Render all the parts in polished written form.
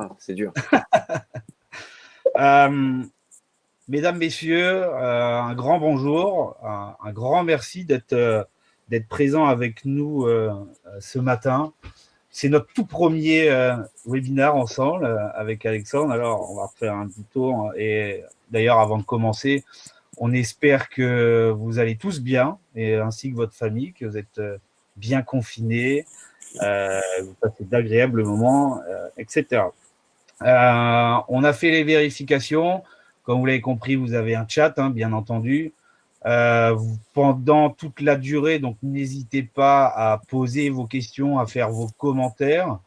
là, c'est dur. Mesdames, messieurs, un grand bonjour, un grand merci d'être présent avec nous ce matin. C'est notre tout premier webinaire ensemble avec Alexandre. Alors, on va refaire un petit tour. Et d'ailleurs, avant de commencer, on espère que vous allez tous bien, et ainsi que votre famille, que vous êtes bien confinés, vous passez d'agréables moments, etc. On a fait les vérifications. Comme vous l'avez compris, vous avez un chat, bien entendu. Pendant toute la durée, donc n'hésitez pas à poser vos questions, à faire vos commentaires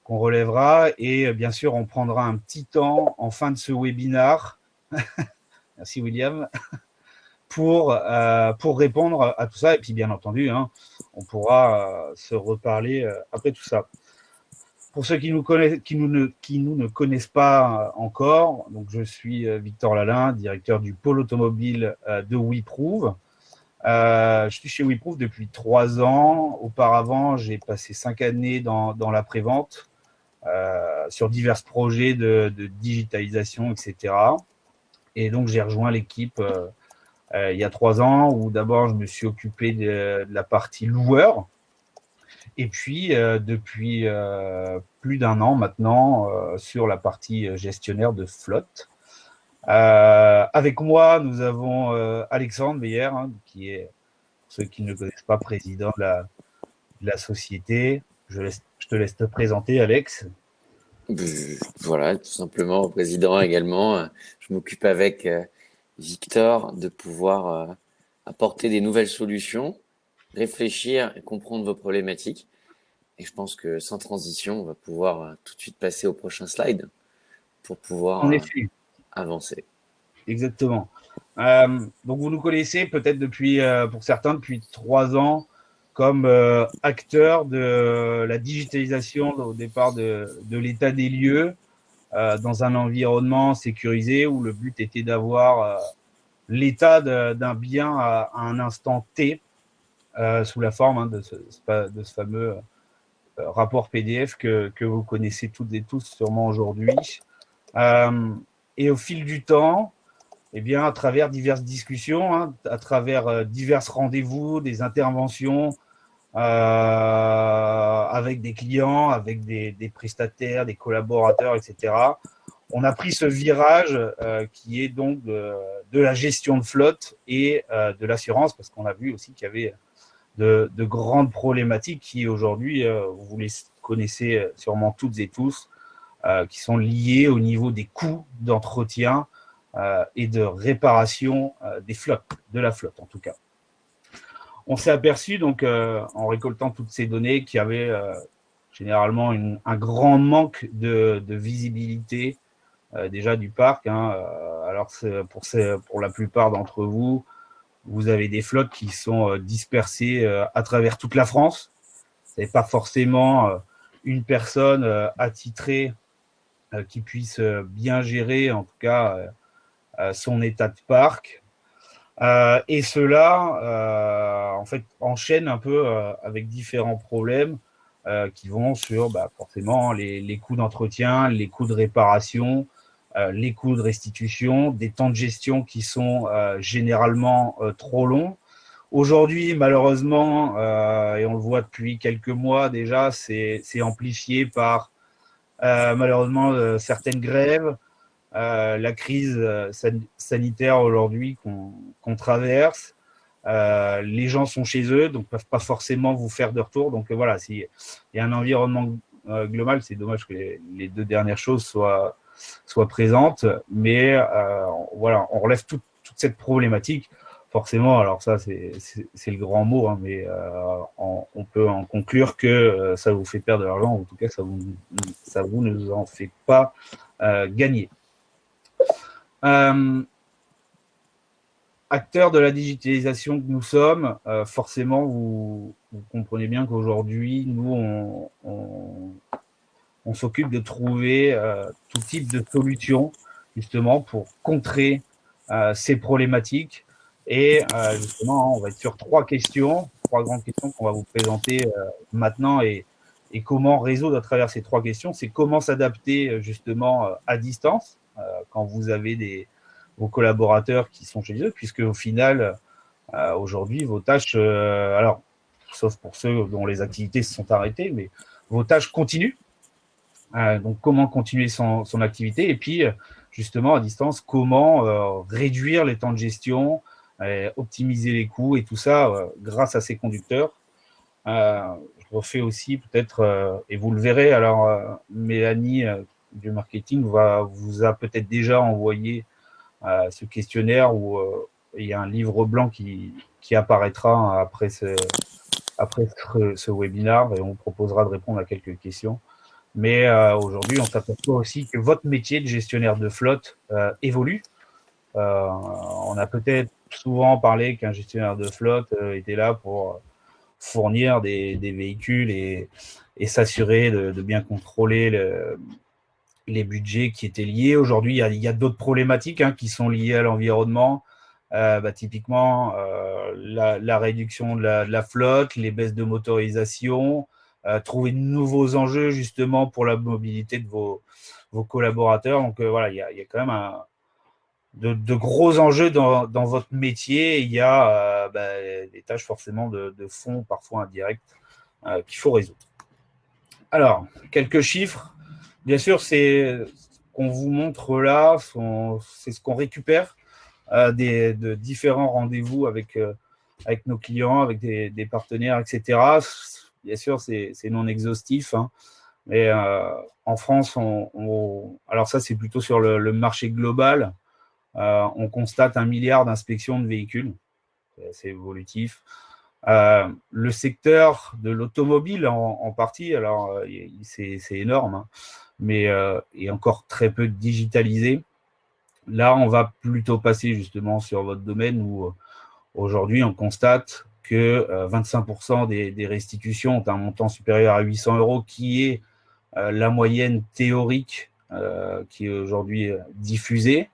qu'on relèvera. Et bien sûr, on prendra un petit temps en fin de ce webinaire. Merci William. Pour répondre à tout ça. Et puis, bien entendu, on pourra se reparler après tout ça. Pour ceux qui nous ne connaissent pas encore, donc je suis Victor Lalin, directeur du pôle automobile de WeProve. Je suis chez WeProve depuis 3 ans. Auparavant, j'ai passé 5 années dans l'après-vente sur divers projets de digitalisation, etc. Et donc, j'ai rejoint l'équipe il y a 3 ans où d'abord, je me suis occupé de la partie loueur. Et puis, depuis plus d'1 an maintenant, sur la partie gestionnaire de flotte. Avec moi, nous avons Alexandre Meyer, qui est, pour ceux qui ne le connaissent pas, président de la société. Je te laisse te présenter, Alex. Voilà, tout simplement, président également. Je m'occupe avec Victor de pouvoir apporter des nouvelles solutions, réfléchir et comprendre vos problématiques. Et je pense que sans transition, on va pouvoir tout de suite passer au prochain slide pour pouvoir avancer. Exactement. Donc, vous nous connaissez peut-être depuis, pour certains, depuis 3 ans, comme acteur de la digitalisation au départ de l'état des lieux dans un environnement sécurisé où le but était d'avoir l'état d'un bien à un instant T sous la forme de ce fameux rapport PDF que vous connaissez toutes et tous sûrement aujourd'hui. Et au fil du temps, eh bien, à travers diverses discussions, à travers divers rendez-vous, des interventions avec des clients, avec des prestataires, des collaborateurs, etc., on a pris ce virage qui est donc de la gestion de flotte et de l'assurance, parce qu'on a vu aussi qu'il y avait de grandes problématiques qui aujourd'hui, vous les connaissez sûrement toutes et tous, qui sont liées au niveau des coûts d'entretien et de réparation des flottes, de la flotte en tout cas. On s'est aperçu donc en récoltant toutes ces données qu'il y avait généralement un grand manque de visibilité déjà du parc. Alors pour la plupart d'entre vous, vous avez des flottes qui sont dispersées à travers toute la France. Ce n'est pas forcément une personne attitrée qui puisse bien gérer, en tout cas, son état de parc. Et cela, en fait, enchaîne un peu avec différents problèmes qui vont sur forcément les coûts d'entretien, les coûts de réparation, les coûts de restitution, des temps de gestion qui sont généralement trop longs. Aujourd'hui, malheureusement, et on le voit depuis quelques mois déjà, c'est amplifié par malheureusement certaines grèves, la crise sanitaire aujourd'hui qu'on traverse. Les gens sont chez eux, donc ne peuvent pas forcément vous faire de retour. Donc voilà, s'il y a un environnement global, c'est dommage que les 2 dernières choses soient présentes. Mais voilà, on relève toute cette problématique. Forcément, alors ça, c'est le grand mot, mais on peut en conclure que ça vous fait perdre de l'argent, ou en tout cas, ça vous ne en fait pas gagner. Acteurs de la digitalisation que nous sommes, forcément, vous comprenez bien qu'aujourd'hui, nous, on s'occupe de trouver tout type de solutions, justement, pour contrer ces problématiques. Et justement, on va être sur 3 grandes questions qu'on va vous présenter maintenant et et comment résoudre à travers ces 3 questions. C'est comment s'adapter justement à distance quand vous avez vos collaborateurs qui sont chez eux, puisque au final, aujourd'hui, vos tâches, alors, sauf pour ceux dont les activités se sont arrêtées, mais vos tâches continuent. Donc, comment continuer son activité et puis, justement, à distance, comment réduire les temps de gestion, optimiser les coûts et tout ça grâce à ces conducteurs. Je refais aussi peut-être, et vous le verrez, alors Mélanie du marketing vous a peut-être déjà envoyé ce questionnaire où il y a un livre blanc qui apparaîtra après ce webinaire et on vous proposera de répondre à quelques questions. Mais aujourd'hui, on s'aperçoit aussi que votre métier de gestionnaire de flotte évolue. On a peut-être souvent parlé qu'un gestionnaire de flotte était là pour fournir des véhicules et s'assurer de bien contrôler les budgets qui étaient liés. Aujourd'hui, il y a d'autres problématiques qui sont liées à l'environnement. Typiquement, la réduction de la flotte, les baisses de motorisation, trouver de nouveaux enjeux justement pour la mobilité de vos collaborateurs. Donc voilà, il y a quand même de gros enjeux dans votre métier. Il y a des tâches forcément de fond, parfois indirectes, qu'il faut résoudre. Alors, quelques chiffres. Bien sûr, c'est ce qu'on vous montre là, c'est ce qu'on récupère de différents rendez-vous avec nos clients, avec des partenaires, etc. Bien sûr, c'est non exhaustif, mais en France, alors ça, c'est plutôt sur le marché global. On constate 1 milliard d'inspections de véhicules. C'est assez évolutif. Le secteur de l'automobile en partie, alors c'est énorme, mais est encore très peu digitalisé. Là, on va plutôt passer justement sur votre domaine où aujourd'hui, on constate que 25% des restitutions ont un montant supérieur à 800 €, qui est la moyenne théorique qui est aujourd'hui diffusée.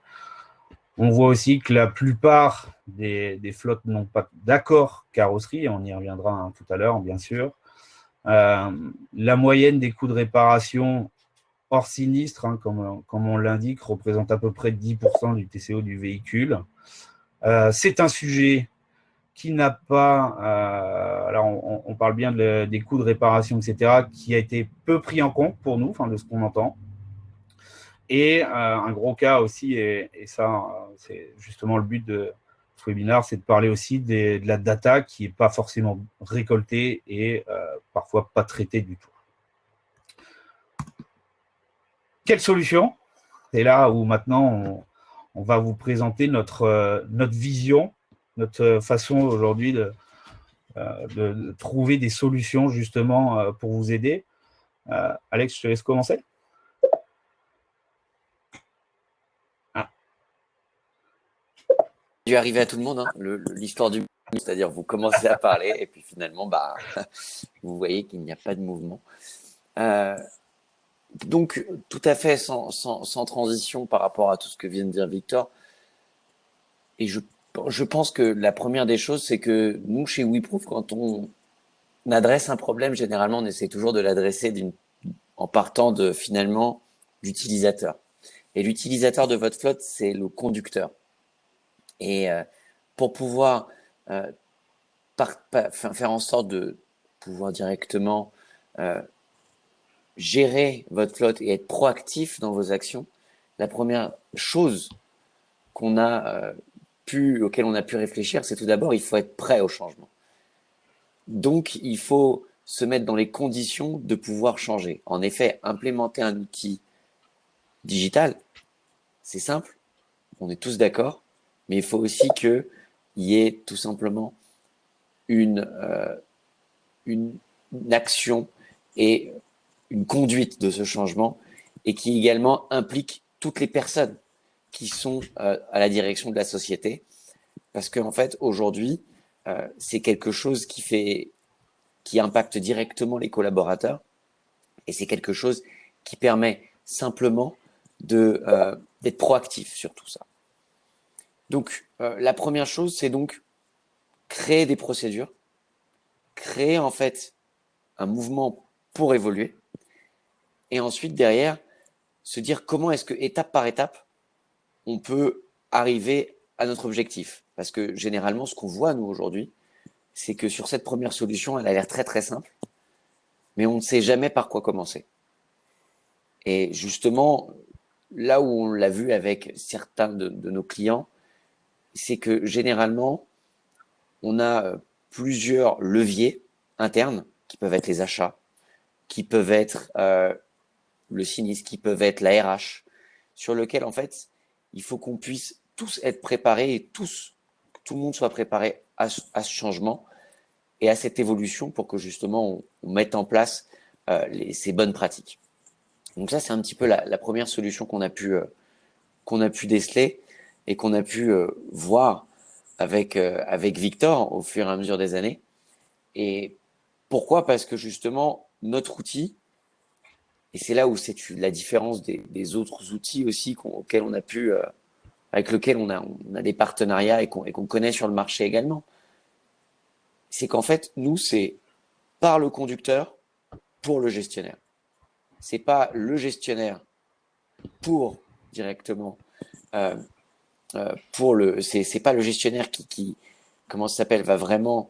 On voit aussi que la plupart des flottes n'ont pas d'accord carrosserie, on y reviendra tout à l'heure, bien sûr. La moyenne des coûts de réparation hors sinistre, comme on l'indique, représente à peu près 10% du TCO du véhicule. C'est un sujet qui n'a pas, alors on parle bien des coûts de réparation, etc., qui a été peu pris en compte pour nous, de ce qu'on entend. Et un gros cas aussi, et ça, c'est justement le but de ce webinaire, c'est de parler aussi de la data qui n'est pas forcément récoltée et parfois pas traitée du tout. Quelle solution? C'est là où maintenant on va vous présenter notre vision, notre façon aujourd'hui de trouver des solutions justement pour vous aider. Alex, je te laisse commencer. Dû arriver à tout le monde, l'histoire du c'est-à-dire vous commencez à parler et puis finalement, vous voyez qu'il n'y a pas de mouvement. Donc, tout à fait sans transition par rapport à tout ce que vient de dire Victor. Et je pense que la première des choses, c'est que nous, chez WeProof, quand on adresse un problème, généralement, on essaie toujours de l'adresser en partant finalement d'utilisateur. Et l'utilisateur de votre flotte, c'est le conducteur. Et pour pouvoir faire en sorte de pouvoir directement gérer votre flotte et être proactif dans vos actions, la première chose auquel on a pu réfléchir, c'est tout d'abord, il faut être prêt au changement. Donc, il faut se mettre dans les conditions de pouvoir changer. En effet, implémenter un outil digital, c'est simple, on est tous d'accord, mais il faut aussi qu'il y ait tout simplement une action et une conduite de ce changement et qui également implique toutes les personnes qui sont à la direction de la société. Parce qu'en fait, aujourd'hui, c'est quelque chose qui impacte directement les collaborateurs et c'est quelque chose qui permet simplement d'être proactif sur tout ça. Donc, la première chose, c'est donc créer des procédures, créer en fait un mouvement pour évoluer. Et ensuite, derrière, se dire comment est-ce que, étape par étape, on peut arriver à notre objectif. Parce que généralement, ce qu'on voit, nous, aujourd'hui, c'est que sur cette première solution, elle a l'air très, très simple, mais on ne sait jamais par quoi commencer. Et justement, là où on l'a vu avec certains de nos clients, c'est que généralement, on a plusieurs leviers internes qui peuvent être les achats, qui peuvent être le sinistre, qui peuvent être la RH, sur lequel, en fait, il faut qu'on puisse tous être préparés et tout le monde soit préparé à ce changement et à cette évolution pour que justement on mette en place ces bonnes pratiques. Donc ça, c'est un petit peu la première solution qu'on a pu déceler et qu'on a pu voir avec Victor au fur et à mesure des années. Et pourquoi? Parce que justement, notre outil, et c'est là où c'est la différence des autres outils aussi auxquels on a pu, avec lesquels on a des partenariats et qu'on connaît sur le marché également, c'est qu'en fait, nous, c'est par le conducteur pour le gestionnaire. C'est pas le gestionnaire pour directement pour c'est pas le gestionnaire qui comment ça s'appelle va vraiment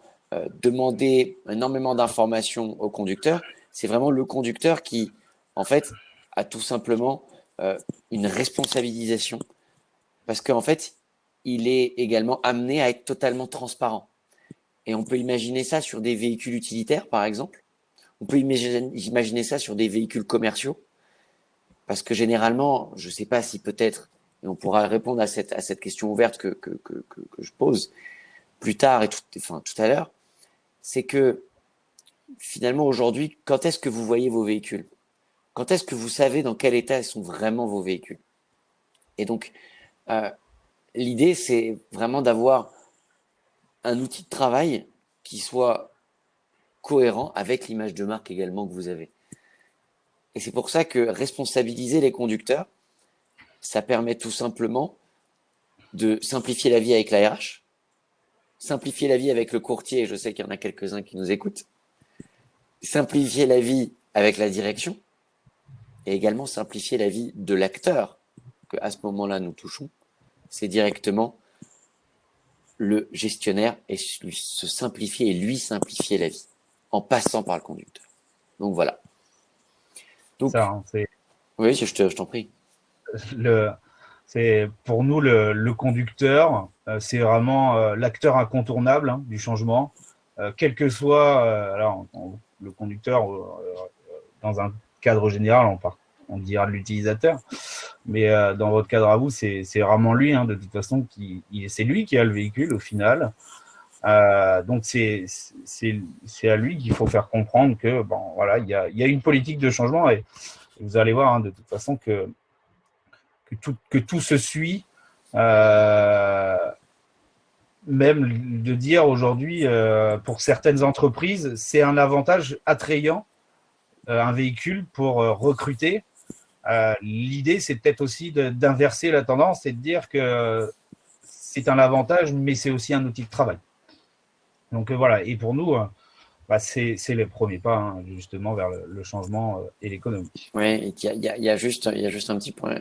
demander énormément d'informations au conducteur. C'est vraiment le conducteur qui en fait a tout simplement une responsabilisation parce qu'en fait il est également amené à être totalement transparent. Et on peut imaginer ça sur des véhicules utilitaires par exemple. On peut imaginer ça sur des véhicules commerciaux. Parce que généralement, je ne sais pas si peut-être, et on pourra répondre à cette question ouverte que je pose plus tard et tout à l'heure, c'est que finalement aujourd'hui, quand est-ce que vous voyez vos véhicules? Quand est-ce que vous savez dans quel état sont vraiment vos véhicules? Et donc, l'idée, c'est vraiment d'avoir un outil de travail qui soit cohérent avec l'image de marque également que vous avez. Et c'est pour ça que responsabiliser les conducteurs, ça permet tout simplement de simplifier la vie avec la RH, simplifier la vie avec le courtier, je sais qu'il y en a quelques-uns qui nous écoutent, simplifier la vie avec la direction et également simplifier la vie de l'acteur que à ce moment-là nous touchons, c'est directement le gestionnaire et se simplifier et lui simplifier la vie en passant par le conducteur. Donc voilà. Donc, ça, hein, oui, je t'en prie. C'est pour nous le conducteur, c'est vraiment l'acteur incontournable hein, du changement, quel que soit. Alors, le conducteur, dans un cadre général, on dira l'utilisateur, mais dans votre cadre à vous, c'est vraiment lui, hein, de toute façon, c'est lui qui a le véhicule au final. Donc c'est à lui qu'il faut faire comprendre que bon voilà, il y a une politique de changement et vous allez voir hein, de toute façon que tout se suit. Même de dire aujourd'hui, pour certaines entreprises, c'est un avantage attrayant, un véhicule pour recruter. L'idée, c'est peut-être aussi d'inverser la tendance et de dire que c'est un avantage, mais c'est aussi un outil de travail. Donc voilà, et pour nous, c'est les premiers pas hein, justement vers le changement et l'économie. Oui, il y a juste un petit point.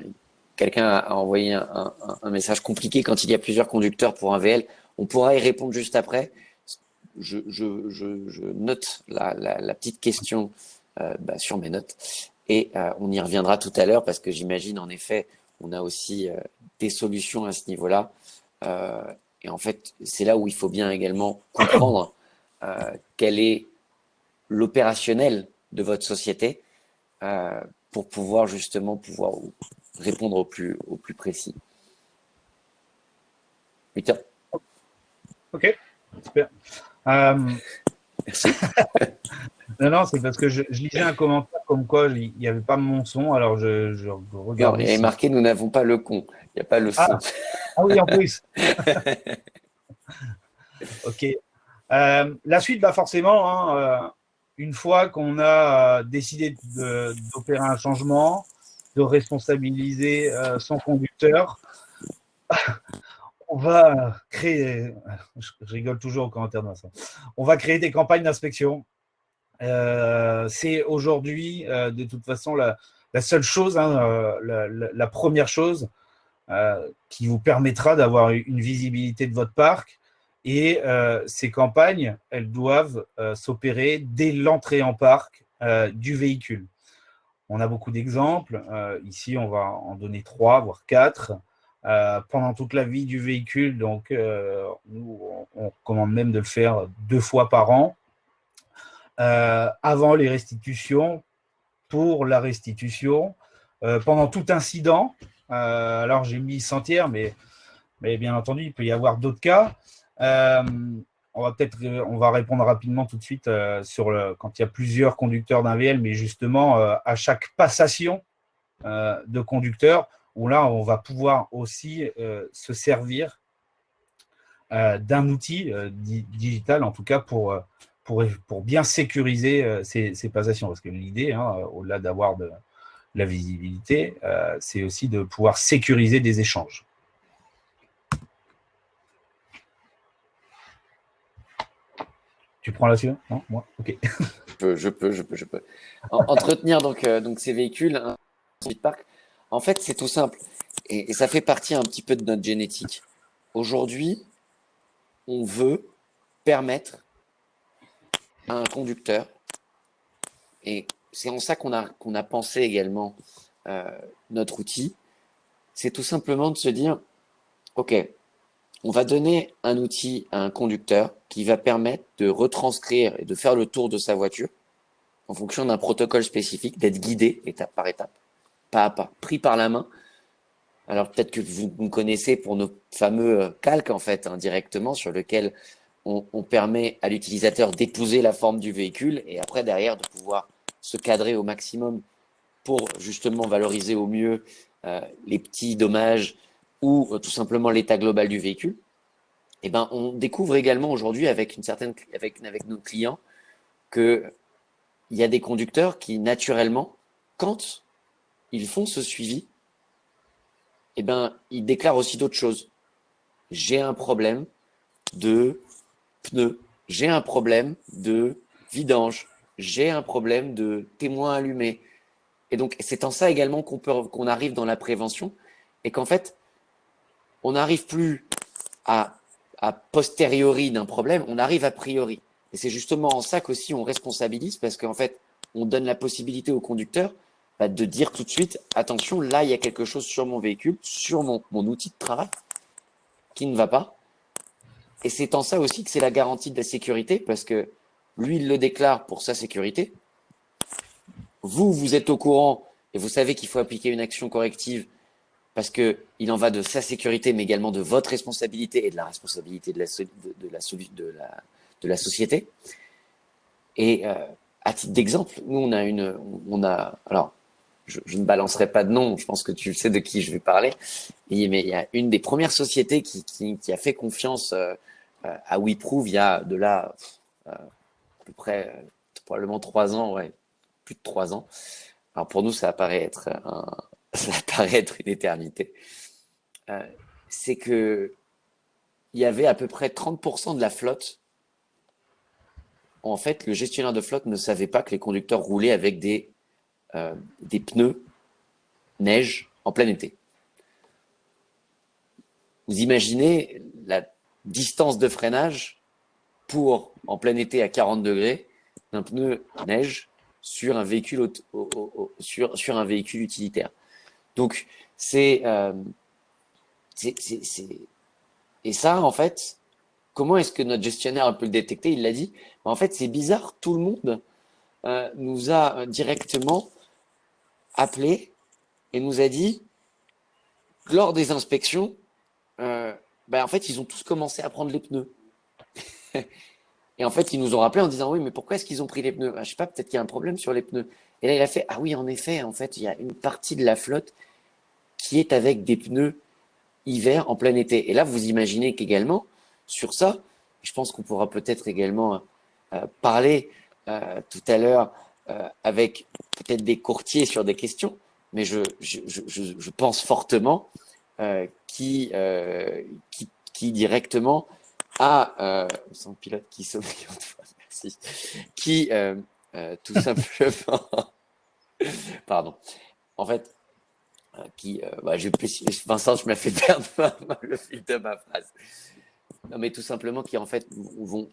Quelqu'un a envoyé un message compliqué quand il y a plusieurs conducteurs pour un VL. On pourra y répondre juste après. Je note la petite question sur mes notes et on y reviendra tout à l'heure parce que j'imagine en effet on a aussi des solutions à ce niveau-là. Et en fait, c'est là où il faut bien également comprendre quel est l'opérationnel de votre société pour pouvoir justement répondre au plus précis. Victor. Ok, super. Merci. Non, c'est parce que je lisais un commentaire comme quoi il n'y avait pas mon son, alors je regardais. Il y avait marqué nous n'avons pas le con, il n'y a pas le son. Ah oui, en plus. Ok. La suite, bah forcément, hein, une fois qu'on a décidé d'opérer un changement, de responsabiliser son conducteur, on va créer, je rigole toujours au commentaire de ça, on va créer des campagnes d'inspection C'est aujourd'hui, de toute façon, la seule chose, hein, la première chose qui vous permettra d'avoir une visibilité de votre parc. Et ces campagnes, elles doivent s'opérer dès l'entrée en parc du véhicule. On a beaucoup d'exemples. Ici, on va en donner 3, voire 4. Pendant toute la vie du véhicule, donc nous, on recommande même de le faire 2 fois par an. Avant les restitutions, pour la restitution, pendant tout incident. Alors j'ai mis sentière, mais bien entendu, il peut y avoir d'autres cas. On va répondre rapidement tout de suite quand il y a plusieurs conducteurs d'un VL, mais justement à chaque passation de conducteur, où là on va pouvoir aussi se servir d'un outil digital, en tout cas pour bien sécuriser ces passations. Parce que l'idée, hein, au-delà d'avoir de la visibilité, c'est aussi de pouvoir sécuriser des échanges. Tu prends là-dessus? Non, moi? Ok. Je peux. Entretenir donc ces véhicules, hein, parc, en fait, c'est tout simple. Et ça fait partie un petit peu de notre génétique. Aujourd'hui, on veut permettre à un conducteur, et c'est en ça qu'on a pensé également notre outil, c'est tout simplement de se dire, OK, on va donner un outil à un conducteur qui va permettre de retranscrire et de faire le tour de sa voiture en fonction d'un protocole spécifique, d'être guidé étape par étape, pas à pas, pris par la main. Alors peut-être que vous nous connaissez pour nos fameux calques en fait, directement, sur lequel on permet à l'utilisateur d'épouser la forme du véhicule et après derrière de pouvoir se cadrer au maximum pour justement valoriser au mieux les petits dommages ou tout simplement l'état global du véhicule. Et ben on découvre également aujourd'hui avec nos clients que il y a des conducteurs qui naturellement, quand ils font ce suivi, eh ben ils déclarent aussi d'autres choses. J'ai un problème de pneus, j'ai un problème de vidange, j'ai un problème de témoin allumé. Et donc, c'est en ça également qu'on arrive dans la prévention et qu'en fait, on n'arrive plus à posteriori d'un problème, on arrive a priori. Et c'est justement en ça qu'aussi on responsabilise parce qu'en fait, on donne la possibilité au conducteur de dire tout de suite, attention, là, il y a quelque chose sur mon véhicule, sur mon outil de travail qui ne va pas. Et c'est en ça aussi que c'est la garantie de la sécurité parce que lui, il le déclare pour sa sécurité. Vous êtes au courant et vous savez qu'il faut appliquer une action corrective parce qu'il en va de sa sécurité, mais également de votre responsabilité et de la responsabilité de la société. Et à titre d'exemple, nous, alors, je ne balancerai pas de nom, je pense que tu sais de qui je vais parler, mais il y a une des premières sociétés qui a fait confiance à WeProve il y a de là à peu près probablement 3 ans, ouais, plus de 3 ans. Alors pour nous, ça apparaît être une éternité. C'est que il y avait à peu près 30% de la flotte. En fait, le gestionnaire de flotte ne savait pas que les conducteurs roulaient avec des pneus neige en plein été. Vous imaginez la distance de freinage pour, en plein été à 40 degrés, d'un pneu neige sur un véhicule, sur un véhicule utilitaire. Donc, et ça, en fait, comment est-ce que notre gestionnaire peut le détecter? Il l'a dit. En fait, c'est bizarre. Tout le monde nous a directement appelé et nous a dit, lors des inspections, en fait, ils ont tous commencé à prendre les pneus. Et en fait, ils nous ont rappelé en disant, oui, mais pourquoi est-ce qu'ils ont pris les pneus? Je sais pas, peut-être qu'il y a un problème sur les pneus. Et là, il a fait, ah oui, en effet, en fait, il y a une partie de la flotte qui est avec des pneus hiver en plein été. Et là, vous imaginez qu'également, sur ça, je pense qu'on pourra peut-être également parler tout à l'heure avec peut-être des courtiers sur des questions, mais je pense fortement qui directement a son pilote qui sommeille, merci, qui tout simplement. Pardon. En fait, Vincent, je m'as fait perdre le fil de ma phrase. Non, mais tout simplement qui en fait vont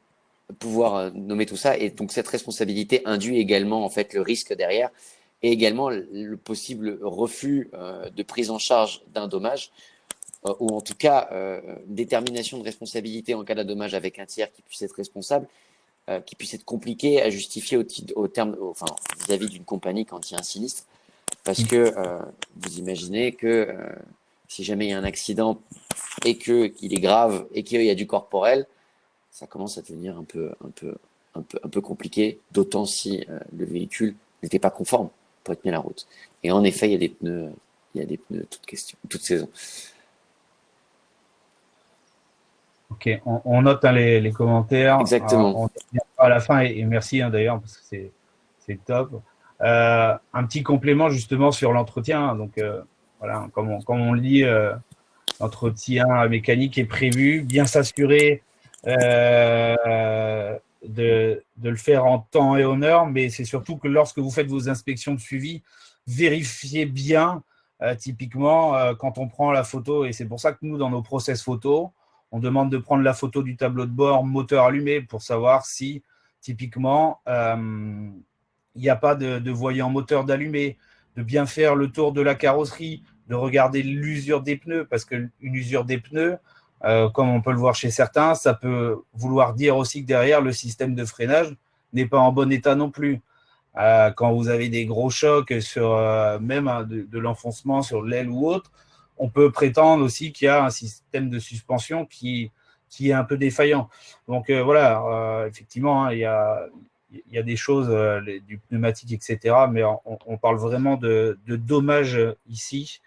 pouvoir nommer tout ça, et donc cette responsabilité induit également en fait le risque derrière, et également le possible refus de prise en charge d'un dommage, ou en tout cas une détermination de responsabilité en cas d'un dommage avec un tiers qui puisse être responsable, qui puisse être compliqué à justifier enfin, vis-à-vis d'une compagnie quand il y a un sinistre, parce que vous imaginez que si jamais il y a un accident et qu'il est grave et qu'il y a du corporel, ça commence à devenir un peu compliqué, d'autant si le véhicule n'était pas conforme pour être mis à la route. Et en effet, il y a des pneus toute saison. Ok, on note les commentaires. Exactement. On à la fin, et merci d'ailleurs, parce que c'est top. Un petit complément justement sur l'entretien. Donc, voilà, comme on le dit, l'entretien mécanique est prévu, bien s'assurer de le faire en temps et en heure, mais c'est surtout que lorsque vous faites vos inspections de suivi, vérifiez bien, typiquement, quand on prend la photo, et c'est pour ça que nous, dans nos process photos, on demande de prendre la photo du tableau de bord moteur allumé pour savoir si, typiquement, il n'y a pas de voyant moteur d'allumé, de bien faire le tour de la carrosserie, de regarder l'usure des pneus, parce qu'une usure des pneus, comme on peut le voir chez certains, ça peut vouloir dire aussi que derrière, le système de freinage n'est pas en bon état non plus. Quand vous avez des gros chocs sur même de l'enfoncement sur l'aile ou autre, on peut prétendre aussi qu'il y a un système de suspension qui est un peu défaillant. Donc voilà, effectivement, il y a des choses, du pneumatique, etc., mais on parle vraiment de dommages ici.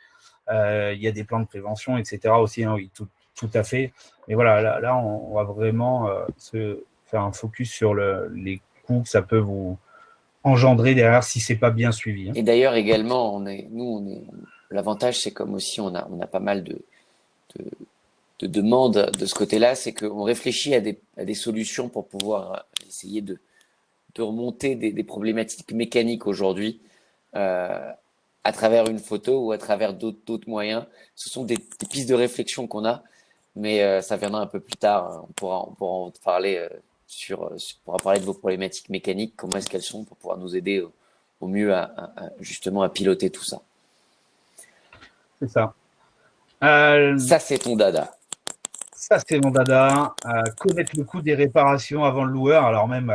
Il y a des plans de prévention, etc. aussi, hein, oui, tout à fait. Mais voilà, là on va vraiment se faire un focus sur les coûts que ça peut vous engendrer derrière si c'est pas bien suivi. Hein. Et d'ailleurs également, l'avantage, c'est comme aussi on a pas mal de, de demandes de ce côté-là, c'est qu'on réfléchit à des solutions pour pouvoir essayer de remonter des problématiques mécaniques aujourd'hui à travers une photo ou à travers d'autres moyens. Ce sont des pistes de réflexion qu'on a, mais ça viendra un peu plus tard. On pourra en parler on pourra parler de vos problématiques mécaniques, comment est-ce qu'elles sont pour pouvoir nous aider au mieux justement à piloter tout ça. C'est ça. Ça, c'est ton dada. Ça, c'est mon dada. Connaître le coût des réparations avant le loueur, alors même,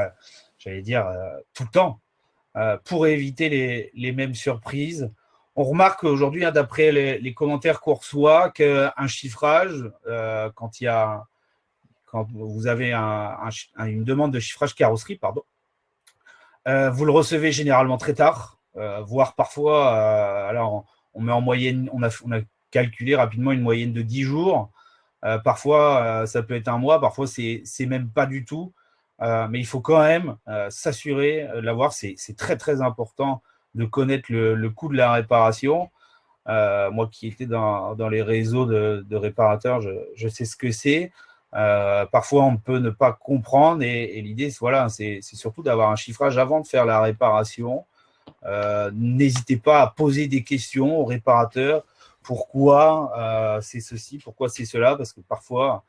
j'allais dire, tout le temps, pour éviter les mêmes surprises. On remarque aujourd'hui, hein, d'après les commentaires qu'on reçoit, qu'un chiffrage, quand vous avez une demande de chiffrage carrosserie, pardon, vous le recevez généralement très tard, voire parfois, alors on met en moyenne, on a calculé rapidement une moyenne de 10 jours. Parfois, ça peut être un mois, parfois c'est même pas du tout. Mais il faut quand même s'assurer de l'avoir. C'est très très important de connaître le coût de la réparation. Moi qui étais dans les réseaux de réparateurs, je sais ce que c'est. Parfois, on peut ne pas comprendre, et l'idée, voilà, c'est surtout d'avoir un chiffrage avant de faire la réparation. N'hésitez pas à poser des questions au réparateur. Pourquoi c'est ceci, pourquoi c'est cela, parce que parfois,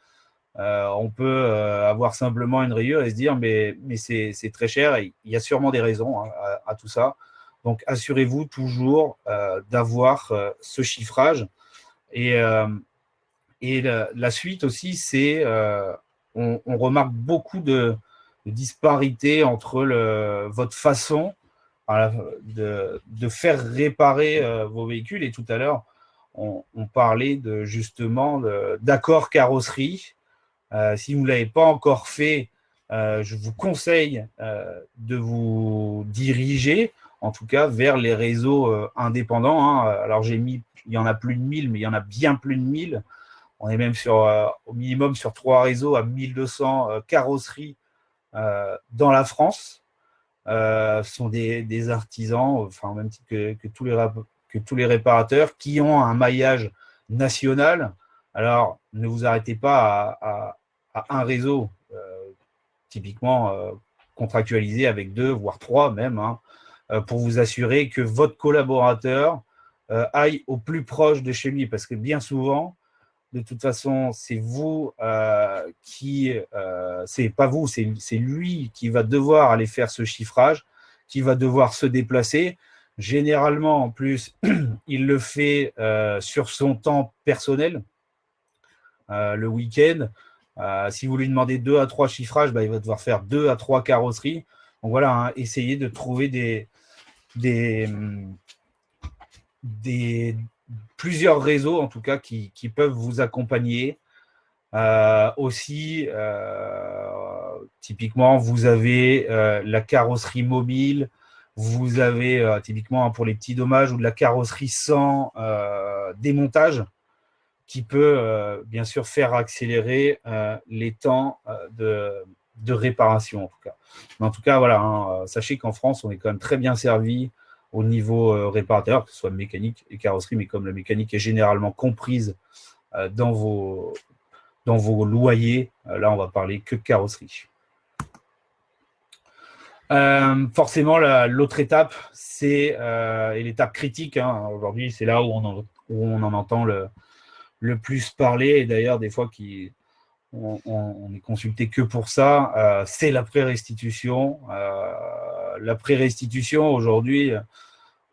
on peut avoir simplement une rayure et se dire mais c'est très cher, et il y a sûrement des raisons, hein, à tout ça. Donc, assurez-vous toujours d'avoir ce chiffrage. Et la suite aussi, c'est on remarque beaucoup de disparités entre votre façon de faire réparer vos véhicules. Et tout à l'heure, on parlait justement d'accord carrosserie. Si vous ne l'avez pas encore fait, je vous conseille de vous diriger, en tout cas, vers les réseaux indépendants. Hein. Alors, il y en a plus de 1000, mais il y en a bien plus de 1000. On est même au minimum sur 3 réseaux à 1200 carrosseries dans la France. Ce sont des artisans, enfin, au même titre que tous les réparateurs, qui ont un maillage national. Alors, ne vous arrêtez pas à un réseau. Typiquement, contractualiser avec 2, voire 3 même, hein, pour vous assurer que votre collaborateur aille au plus proche de chez lui. Parce que bien souvent, de toute façon, c'est vous c'est pas vous, c'est lui qui va devoir aller faire ce chiffrage, qui va devoir se déplacer. Généralement, en plus, il le fait sur son temps personnel, le week-end. Si vous lui demandez 2 à 3 chiffrages, il va devoir faire 2 à 3 carrosseries. Donc voilà, hein, essayez de trouver des, plusieurs réseaux, en tout cas, qui peuvent vous accompagner. Aussi, typiquement, vous avez la carrosserie mobile, vous avez typiquement pour les petits dommages ou de la carrosserie sans démontage qui peut bien sûr faire accélérer les temps de réparation en tout cas. Mais en tout cas, voilà, hein, sachez qu'en France, on est quand même très bien servi au niveau réparateur, que ce soit mécanique et carrosserie, mais comme la mécanique est généralement comprise dans vos loyers, là on va parler que carrosserie. Forcément, l'autre étape, c'est et l'étape critique, hein, aujourd'hui, c'est là où on en entend le plus parler, et d'ailleurs, des fois, on est consulté que pour ça, c'est la pré-restitution. La pré-restitution, aujourd'hui,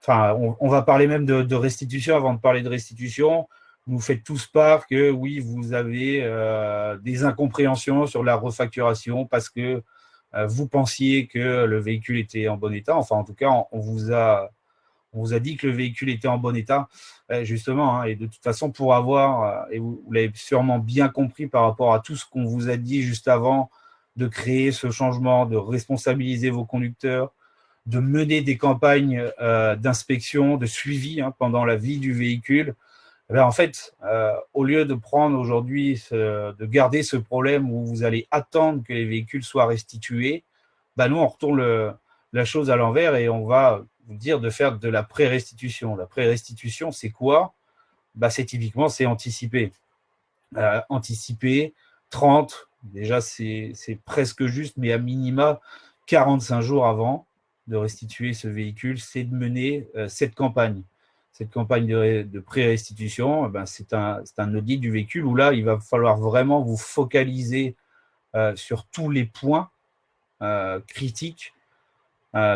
enfin, on va parler même de restitution avant de parler de restitution. Vous faites tous part que oui, vous avez des incompréhensions sur la refacturation parce que vous pensiez que le véhicule était en bon état. Enfin, en tout cas, on vous a dit que le véhicule était en bon état, justement. Hein, et de toute façon, pour avoir, et vous l'avez sûrement bien compris par rapport à tout ce qu'on vous a dit juste avant, de créer ce changement, de responsabiliser vos conducteurs, de mener des campagnes d'inspection, de suivi pendant la vie du véhicule. En fait, au lieu de prendre aujourd'hui, de garder ce problème où vous allez attendre que les véhicules soient restitués, nous, on retourne la chose à l'envers et on va vous dire de faire de la pré-restitution. La pré-restitution, c'est quoi? C'est typiquement, c'est anticiper. Anticiper 30, déjà c'est presque juste, mais à minima 45 jours avant de restituer ce véhicule, c'est de mener cette campagne. Cette campagne de pré-restitution, c'est un audit du véhicule où là, il va falloir vraiment vous focaliser sur tous les points critiques,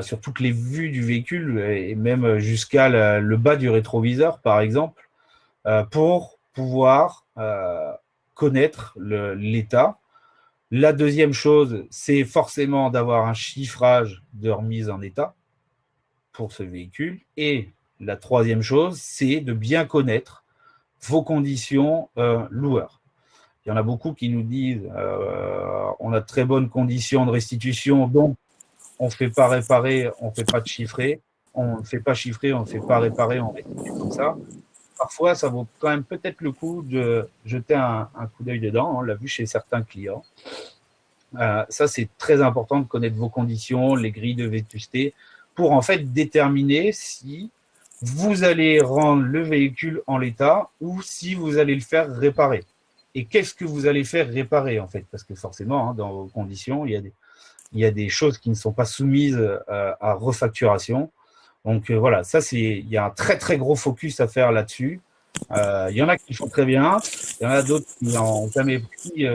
sur toutes les vues du véhicule et même jusqu'à le bas du rétroviseur, par exemple, pour pouvoir connaître l'état. La deuxième chose, c'est forcément d'avoir un chiffrage de remise en état pour ce véhicule. Et la troisième chose, c'est de bien connaître vos conditions loueurs. Il y en a beaucoup qui nous disent on a de très bonnes conditions de restitution, donc on ne fait pas réparer, on ne fait pas de chiffrer, on ne fait pas chiffrer, on ne fait pas réparer, on restitue comme ça. Parfois, ça vaut quand même peut-être le coup de jeter un coup d'œil dedans. On l'a vu chez certains clients. Ça, c'est très important de connaître vos conditions, les grilles de vétusté, pour en fait déterminer si vous allez rendre le véhicule en l'état ou si vous allez le faire réparer. Et qu'est-ce que vous allez faire réparer, en fait? Parce que forcément, dans vos conditions, il y a des choses qui ne sont pas soumises à refacturation. Donc voilà, ça, il y a un très, très gros focus à faire là-dessus. Il y en a qui font très bien, il y en a d'autres qui n'ont jamais pris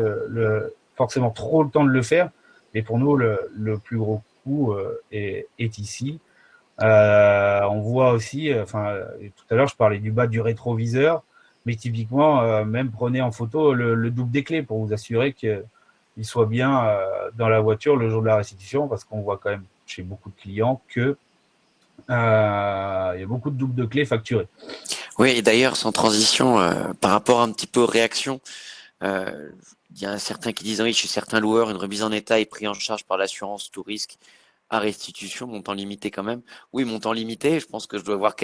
forcément trop le temps de le faire. Mais pour nous, le plus gros coup est ici. On voit aussi, tout à l'heure, je parlais du bas du rétroviseur, mais typiquement, même prenez en photo le double des clés pour vous assurer qu'il soit bien dans la voiture le jour de la restitution, parce qu'on voit quand même chez beaucoup de clients que il y a beaucoup de doubles de clés facturées. Oui, et d'ailleurs, sans transition, par rapport un petit peu aux réactions, il y a certains qui disent oui, chez certains loueurs, une remise en état est prise en charge par l'assurance tout risque à restitution, montant limité quand même. Oui, montant limité, je pense que je dois voir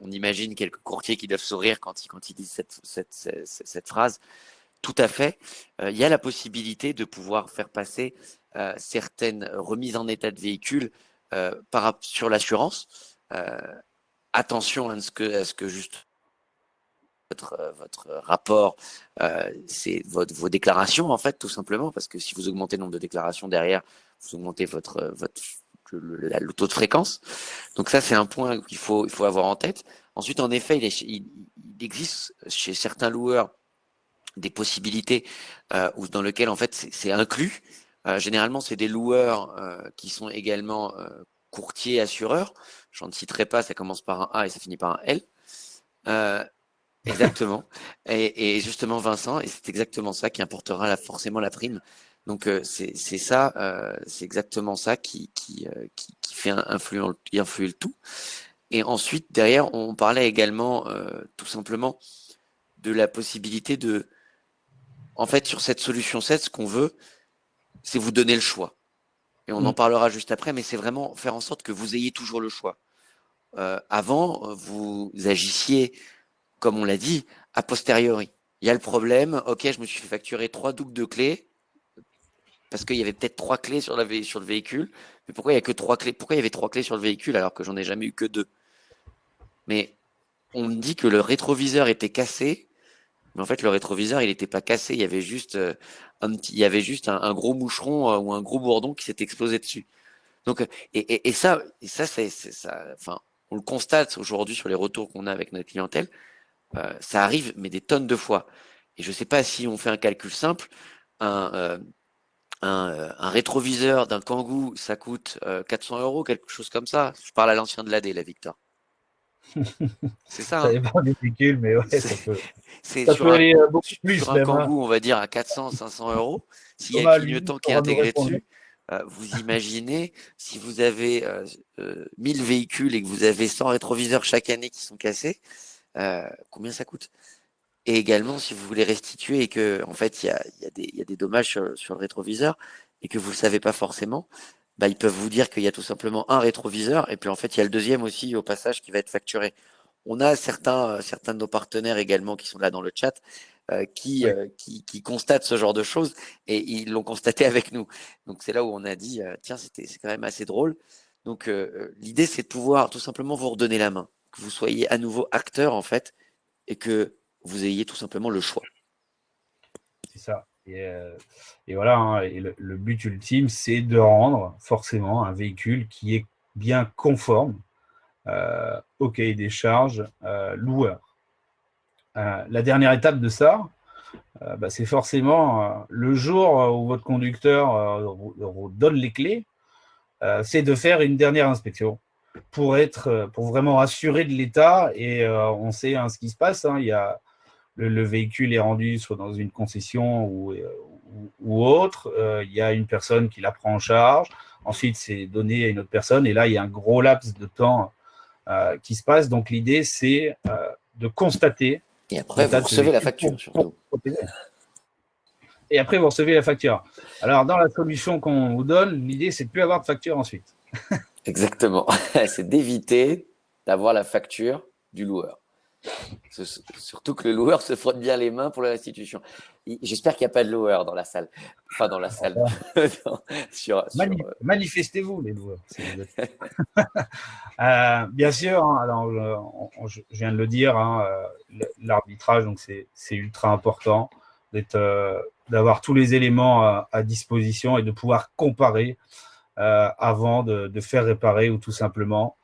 on imagine quelques courtiers qui doivent sourire quand ils disent cette phrase. Tout à fait. Il y a la possibilité de pouvoir faire passer certaines remises en état de véhicule sur l'assurance. Attention à ce que juste votre rapport, c'est vos déclarations, en fait, tout simplement, parce que si vous augmentez le nombre de déclarations derrière, vous augmentez le taux de fréquence. Donc ça, c'est un point qu'il faut avoir en tête. Ensuite, en effet, il existe chez certains loueurs des possibilités dans lesquelles, en fait, c'est inclus. Généralement, c'est des loueurs qui sont également courtiers, assureurs. J'en ne citerai pas, ça commence par un A et ça finit par un L. Exactement. Et justement, Vincent, et c'est exactement ça qui importera forcément la prime. Donc c'est ça, c'est exactement ça qui fait influer le tout. Et ensuite, derrière, on parlait également tout simplement de la possibilité en fait, sur cette solution 7, ce qu'on veut, c'est vous donner le choix. Et on en parlera juste après, mais c'est vraiment faire en sorte que vous ayez toujours le choix. Avant, vous agissiez, comme on l'a dit, a posteriori. Il y a le problème, ok, je me suis fait facturer 3 doubles de clés, parce qu'il y avait peut-être 3 clés sur le véhicule, mais pourquoi il y a que 3 clés? Pourquoi il y avait 3 clés sur le véhicule alors que j'en ai jamais eu que 2? Mais on me dit que le rétroviseur était cassé, mais en fait le rétroviseur il n'était pas cassé, il y avait juste un gros moucheron ou un gros bourdon qui s'est explosé dessus. Donc et ça c'est ça, enfin on le constate aujourd'hui sur les retours qu'on a avec notre clientèle. Ça arrive, mais des tonnes de fois. Et je ne sais pas si on fait un calcul simple, un, euh, un rétroviseur d'un Kangoo, ça coûte 400 euros, quelque chose comme ça. Je parle à l'ancien de l'AD, la Victor. C'est ça, Ça hein. dépend des véhicules, mais ouais, C'est c'est ça sur peut un, aller beaucoup sur plus un même. Hein. Kangoo, on va dire à 400, 500 euros. S'il y a le Thomas, lui, clignotant qui est saura nous intégré répondre. dessus, vous imaginez si vous avez 1000 véhicules et que vous avez 100 rétroviseurs chaque année qui sont cassés, combien ça coûte? Et également, si vous voulez restituer et que, en fait, il y a des dommages sur le rétroviseur et que vous le savez pas forcément, bah, ils peuvent vous dire qu'il y a tout simplement un rétroviseur et puis en fait, il y a le deuxième aussi au passage qui va être facturé. On a certains de nos partenaires également qui sont là dans le chat Oui, qui constatent ce genre de choses et ils l'ont constaté avec nous. Donc c'est là où on a dit tiens, c'est quand même assez drôle. Donc l'idée c'est de pouvoir tout simplement vous redonner la main, que vous soyez à nouveau acteur en fait et que vous ayez tout simplement le choix. c'est ça. Et voilà, hein, et le but ultime, c'est de rendre forcément un véhicule qui est bien conforme au cahier des charges loueur. La dernière étape de ça, bah, c'est forcément le jour où votre conducteur vous donne les clés, c'est de faire une dernière inspection pour vraiment assurer de l'état. Et on sait hein, ce qui se passe. Hein, il y a le véhicule est rendu soit dans une concession ou autre. Il y a une personne qui la prend en charge. Ensuite, c'est donné à une autre personne. Et là, il y a un gros laps de temps qui se passe. Donc, l'idée, c'est de constater Et après, vous l'état de ce recevez la véhicule facture, pour surtout. protéger. Et après, vous recevez la facture. Alors, dans la solution qu'on vous donne, l'idée, c'est de ne plus avoir de facture ensuite. Exactement. C'est d'éviter d'avoir la facture du loueur. Surtout que le loueur se frotte bien les mains pour la restitution. J'espère qu'il n'y a pas de loueur dans la salle. Enfin, dans la salle. Manifestez-vous, les loueurs, si vous êtes. Bien sûr, hein, alors, je viens de le dire, hein, l'arbitrage, donc c'est ultra important d'avoir tous les éléments à disposition et de pouvoir comparer avant de faire réparer ou tout simplement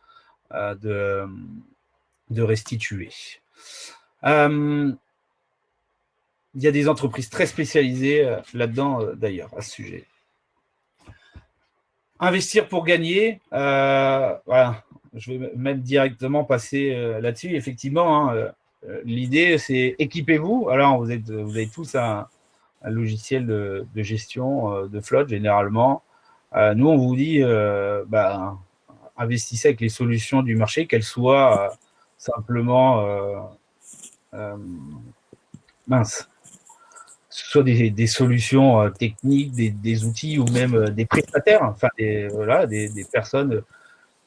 de restituer. Il y a des entreprises très spécialisées là-dedans, d'ailleurs, à ce sujet. Investir pour gagner, voilà. Je vais même directement passer là-dessus. Effectivement, hein, l'idée, c'est équipez-vous. Alors, vous avez tous un logiciel de gestion de flotte, généralement. Nous, on vous dit, investissez avec les solutions du marché, qu'elles soient simplement minces. Que ce soit des solutions techniques, des outils ou même des prestataires, enfin des personnes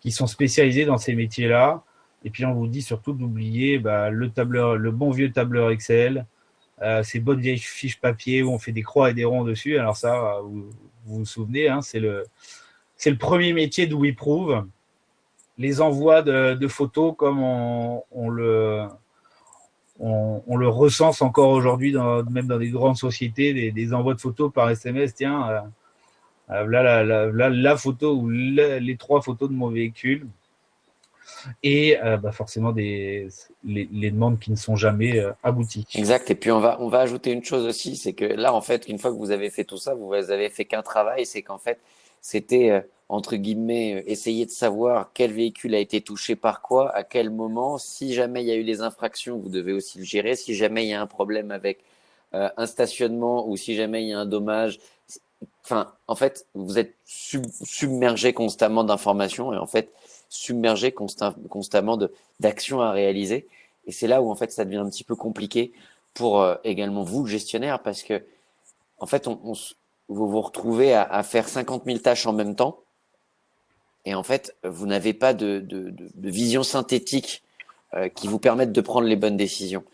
qui sont spécialisées dans ces métiers-là. Et puis on vous dit surtout d'oublier le bon vieux tableur Excel, ces bonnes vieilles fiches papier où on fait des croix et des ronds dessus. Alors ça, vous souvenez, hein, c'est le premier métier d'où ils prouvent. Les envois de photos comme on on le recense encore aujourd'hui, même dans des grandes sociétés, des envois de photos par SMS. Tiens, la photo ou les 3 photos de mon véhicule. Et forcément, les demandes qui ne sont jamais abouties. Exact. Et puis on va ajouter une chose aussi, c'est que là, en fait, une fois que vous avez fait tout ça, vous avez fait qu'un travail, c'est qu'en fait, c'était entre guillemets essayer de savoir quel véhicule a été touché par quoi, à quel moment. Si jamais il y a eu des infractions, vous devez aussi le gérer. Si jamais il y a un problème avec un stationnement ou si jamais il y a un dommage, enfin, en fait, vous êtes submergé constamment d'informations et en fait submergé constamment d'actions à réaliser. Et c'est là où en fait ça devient un petit peu compliqué pour également vous, le gestionnaire, parce que en fait, vous vous retrouvez à faire 50 000 tâches en même temps. Et en fait, vous n'avez pas de vision synthétique qui vous permette de prendre les bonnes décisions.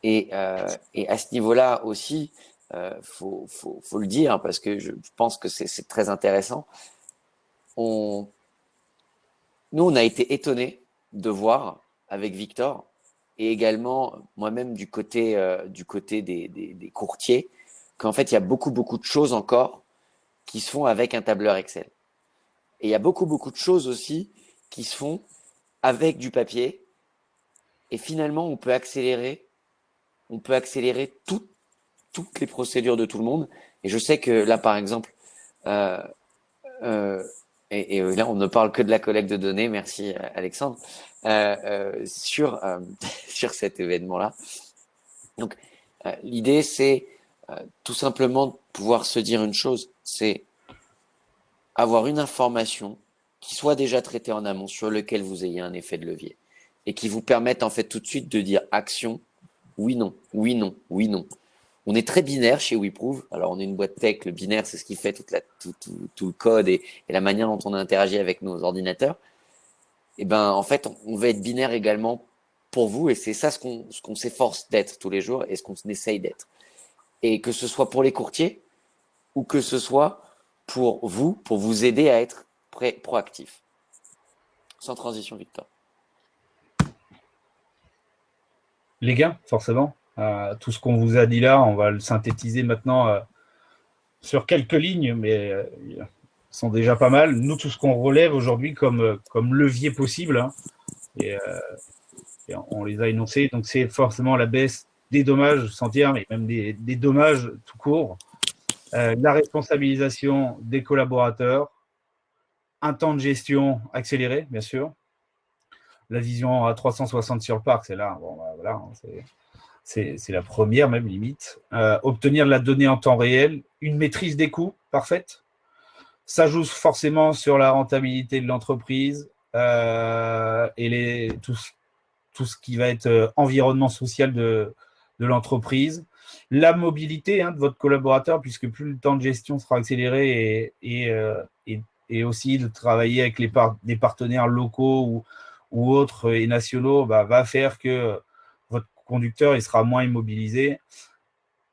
Et à ce niveau-là aussi, faut le dire, parce que je pense que c'est très intéressant. Nous, on a été étonnés de voir avec Victor et également moi-même du côté des courtiers qu'en fait, il y a beaucoup de choses encore qui se font avec un tableur Excel. Et il y a beaucoup de choses aussi qui se font avec du papier. Et finalement, on peut accélérer toutes les procédures de tout le monde. Et je sais que là, par exemple, euh, euh, et là, on ne parle que de la collecte de données, merci Alexandre, sur, sur cet événement-là. Donc, l'idée, c'est tout simplement de pouvoir se dire une chose, c'est avoir une information qui soit déjà traitée en amont, sur lequel vous ayez un effet de levier, et qui vous permette en fait tout de suite de dire action, oui, non, oui, non, oui, non. On est très binaire chez WeProve. Alors, on est une boîte tech. Le binaire, c'est ce qui fait tout le code et la manière dont on interagit avec nos ordinateurs. Et ben, en fait, on veut être binaire également pour vous. Et c'est ça ce qu'on s'efforce d'être tous les jours et ce qu'on essaye d'être. Et que ce soit pour les courtiers ou que ce soit pour vous aider à être proactif. Sans transition, Victor. Les gains, forcément. Tout ce qu'on vous a dit là, on va le synthétiser maintenant sur quelques lignes, mais sont déjà pas mal. Nous, tout ce qu'on relève aujourd'hui comme levier possible, hein, et on les a énoncés, donc c'est forcément la baisse des dommages sentiers, mais même des dommages tout court, la responsabilisation des collaborateurs, un temps de gestion accéléré, bien sûr, la vision à 360 sur le parc, c'est là, bon, voilà, c'est la première même limite. Obtenir de la donnée en temps réel, une maîtrise des coûts parfaite. Ça joue forcément sur la rentabilité de l'entreprise et tout ce qui va être environnement social de l'entreprise. La mobilité de votre collaborateur, puisque plus le temps de gestion sera accéléré et aussi de travailler avec des partenaires locaux ou autres et nationaux va faire que votre conducteur il sera moins immobilisé.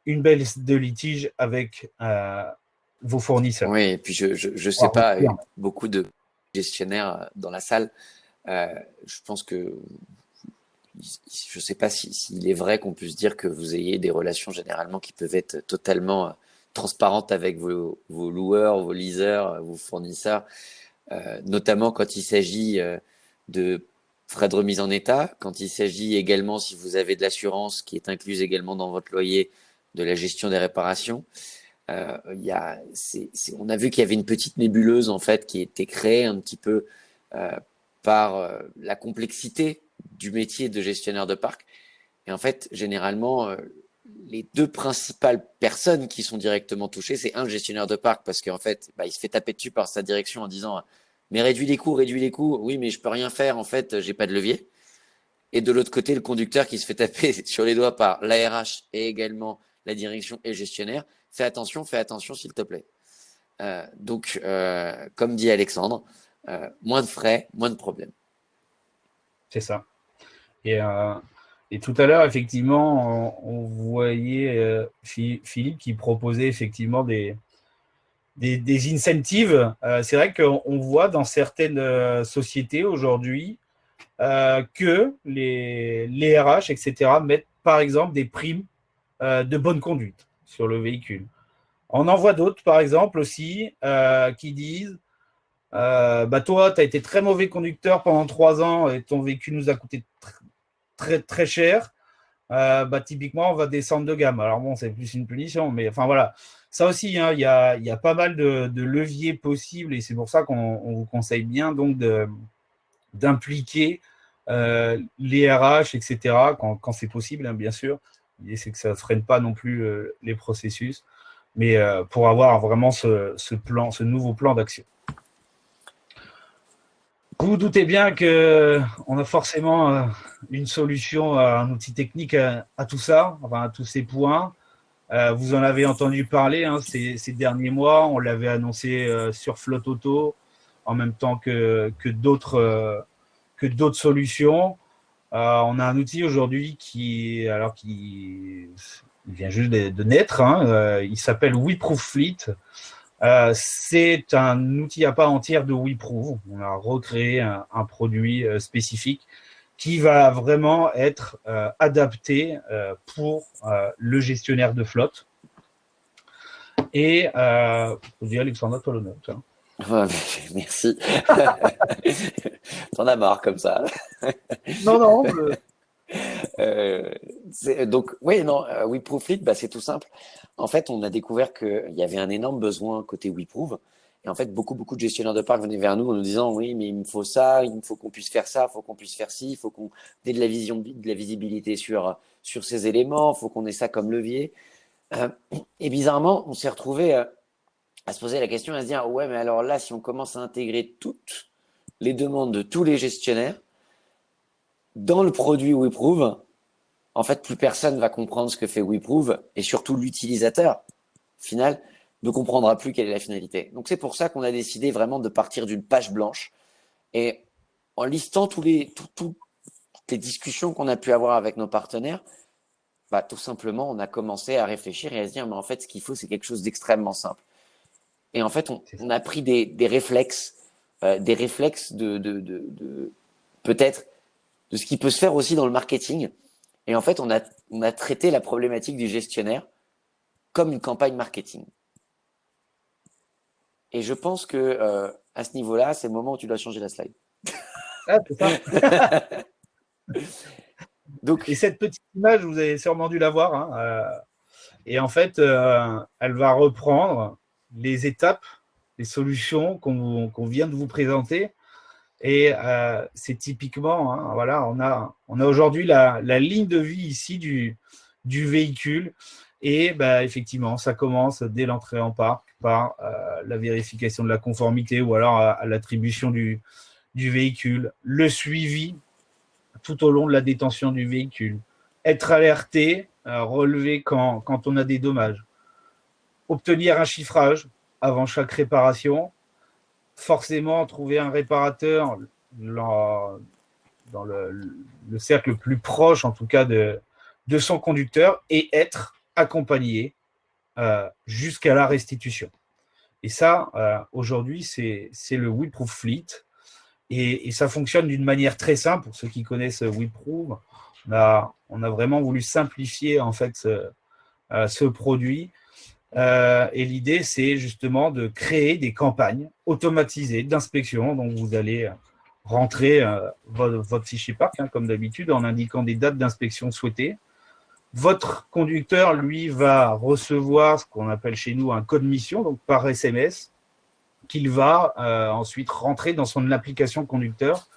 Une baisse de litige avec vos fournisseurs. Oui, et puis je sais pas, beaucoup de gestionnaires dans la salle, je pense que je sais pas s'il est vrai qu'on puisse dire que vous ayez des relations généralement qui peuvent être totalement transparentes avec vos loueurs, vos leasers, vos fournisseurs, notamment quand il s'agit de frais de remise en état, quand il s'agit également, si vous avez de l'assurance qui est incluse également dans votre loyer, de la gestion des réparations. On a vu qu'il y avait une petite nébuleuse en fait qui était créée un petit peu par la complexité du métier de gestionnaire de parc. Et en fait, généralement, les deux principales personnes qui sont directement touchées, c'est un, le gestionnaire de parc, parce qu'en fait, il se fait taper dessus par sa direction en disant mais réduis les coûts. Oui, mais je peux rien faire, en fait, j'ai pas de levier. Et de l'autre côté, le conducteur qui se fait taper sur les doigts par l'ARH et également la direction et le gestionnaire. Fais attention, s'il te plaît. Donc, comme dit Alexandre, moins de frais, moins de problèmes. C'est ça. Et tout à l'heure, effectivement, on voyait Philippe qui proposait effectivement des incentives. C'est vrai qu'on voit dans certaines sociétés aujourd'hui que les RH, etc., mettent par exemple, des primes de bonne conduite sur le véhicule. On en voit d'autres, par exemple, aussi, qui disent bah toi, tu as été très mauvais conducteur pendant 3 ans et ton véhicule nous a coûté très, très cher. Bah, typiquement, on va descendre de gamme. Alors bon, c'est plus une punition, mais enfin voilà. Ça aussi, hein, il y a pas mal de leviers possibles et c'est pour ça qu'on vous conseille bien donc d'impliquer les RH, etc., quand c'est possible, hein, bien sûr. L'idée, c'est que ça ne freine pas non plus les processus, mais pour avoir vraiment ce nouveau plan d'action. Vous vous doutez bien qu'on a forcément une solution, un outil technique à tout ça, enfin à tous ces points. Vous en avez entendu parler hein, ces derniers mois, on l'avait annoncé sur Flotte Auto, en même temps que d'autres solutions. On a un outil aujourd'hui qui vient juste de naître, hein, il s'appelle WeProof Fleet. C'est un outil à part entière de WeProof. On a recréé un produit spécifique qui va vraiment être adapté pour le gestionnaire de flotte. Et je dis Alexandra, toi le note. Hein. Ouais, merci. T'en as marre comme ça. Non, non. Donc, oui, non, WeProof Lead, bah, c'est tout simple. En fait, on a découvert qu'il y avait un énorme besoin côté WeProof. Et en fait, beaucoup de gestionnaires de parc venaient vers nous en nous disant, oui, mais il me faut ça, il me faut qu'on puisse faire ça, il faut qu'on puisse faire ci, il faut qu'on ait de la visibilité sur ces éléments, il faut qu'on ait ça comme levier. Et bizarrement, on s'est retrouvé à se poser la question, à se dire, ouais, mais alors là, si on commence à intégrer toutes les demandes de tous les gestionnaires dans le produit WeProof, en fait, plus personne va comprendre ce que fait WeProof et surtout l'utilisateur final ne comprendra plus quelle est la finalité. Donc c'est pour ça qu'on a décidé vraiment de partir d'une page blanche et en listant toutes les discussions qu'on a pu avoir avec nos partenaires, bah, tout simplement, on a commencé à réfléchir et à se dire, mais en fait, ce qu'il faut, c'est quelque chose d'extrêmement simple. Et en fait, on a pris des réflexes, peut-être de ce qui peut se faire aussi dans le marketing. Et en fait, on a traité la problématique du gestionnaire comme une campagne marketing. Et je pense que à ce niveau-là, c'est le moment où tu dois changer la slide. Ah, c'est ça. Donc, et cette petite image, vous avez sûrement dû la voir. Hein, et en fait, elle va reprendre les étapes, les solutions qu'on vient de vous présenter. Et c'est typiquement, hein, voilà, on a aujourd'hui la ligne de vie ici du véhicule. Et bah, effectivement, ça commence dès l'entrée en parc par la vérification de la conformité ou alors à l'attribution du véhicule, le suivi tout au long de la détention du véhicule, être alerté, relevé quand on a des dommages, obtenir un chiffrage avant chaque réparation, forcément trouver un réparateur dans le cercle le plus proche, en tout cas, de son conducteur et être accompagné jusqu'à la restitution. Et ça, aujourd'hui, c'est le WeProof Fleet. Et ça fonctionne d'une manière très simple. Pour ceux qui connaissent WeProof, on a vraiment voulu simplifier en fait ce produit. Et l'idée, c'est justement de créer des campagnes automatisées d'inspection. Donc, vous allez rentrer votre fichier parc, hein, comme d'habitude, en indiquant des dates d'inspection souhaitées. Votre conducteur, lui, va recevoir ce qu'on appelle chez nous un code mission, donc par SMS, qu'il va ensuite rentrer dans son application conducteur,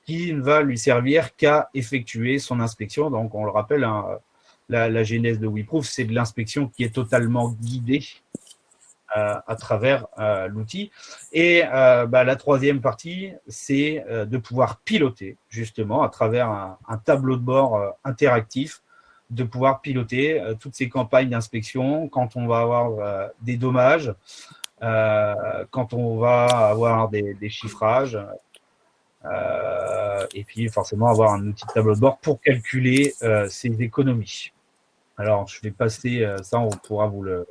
qui ne va lui servir qu'à effectuer son inspection. Donc, on le rappelle, hein, la genèse de WeProof, c'est de l'inspection qui est totalement guidée à travers l'outil. Et la troisième partie, c'est de pouvoir piloter, justement, à travers un tableau de bord interactif, de pouvoir piloter toutes ces campagnes d'inspection quand on va avoir des dommages, quand on va avoir des chiffrages, et puis forcément avoir un outil de tableau de bord pour calculer ses économies. Alors, je vais passer ça, on pourra vous le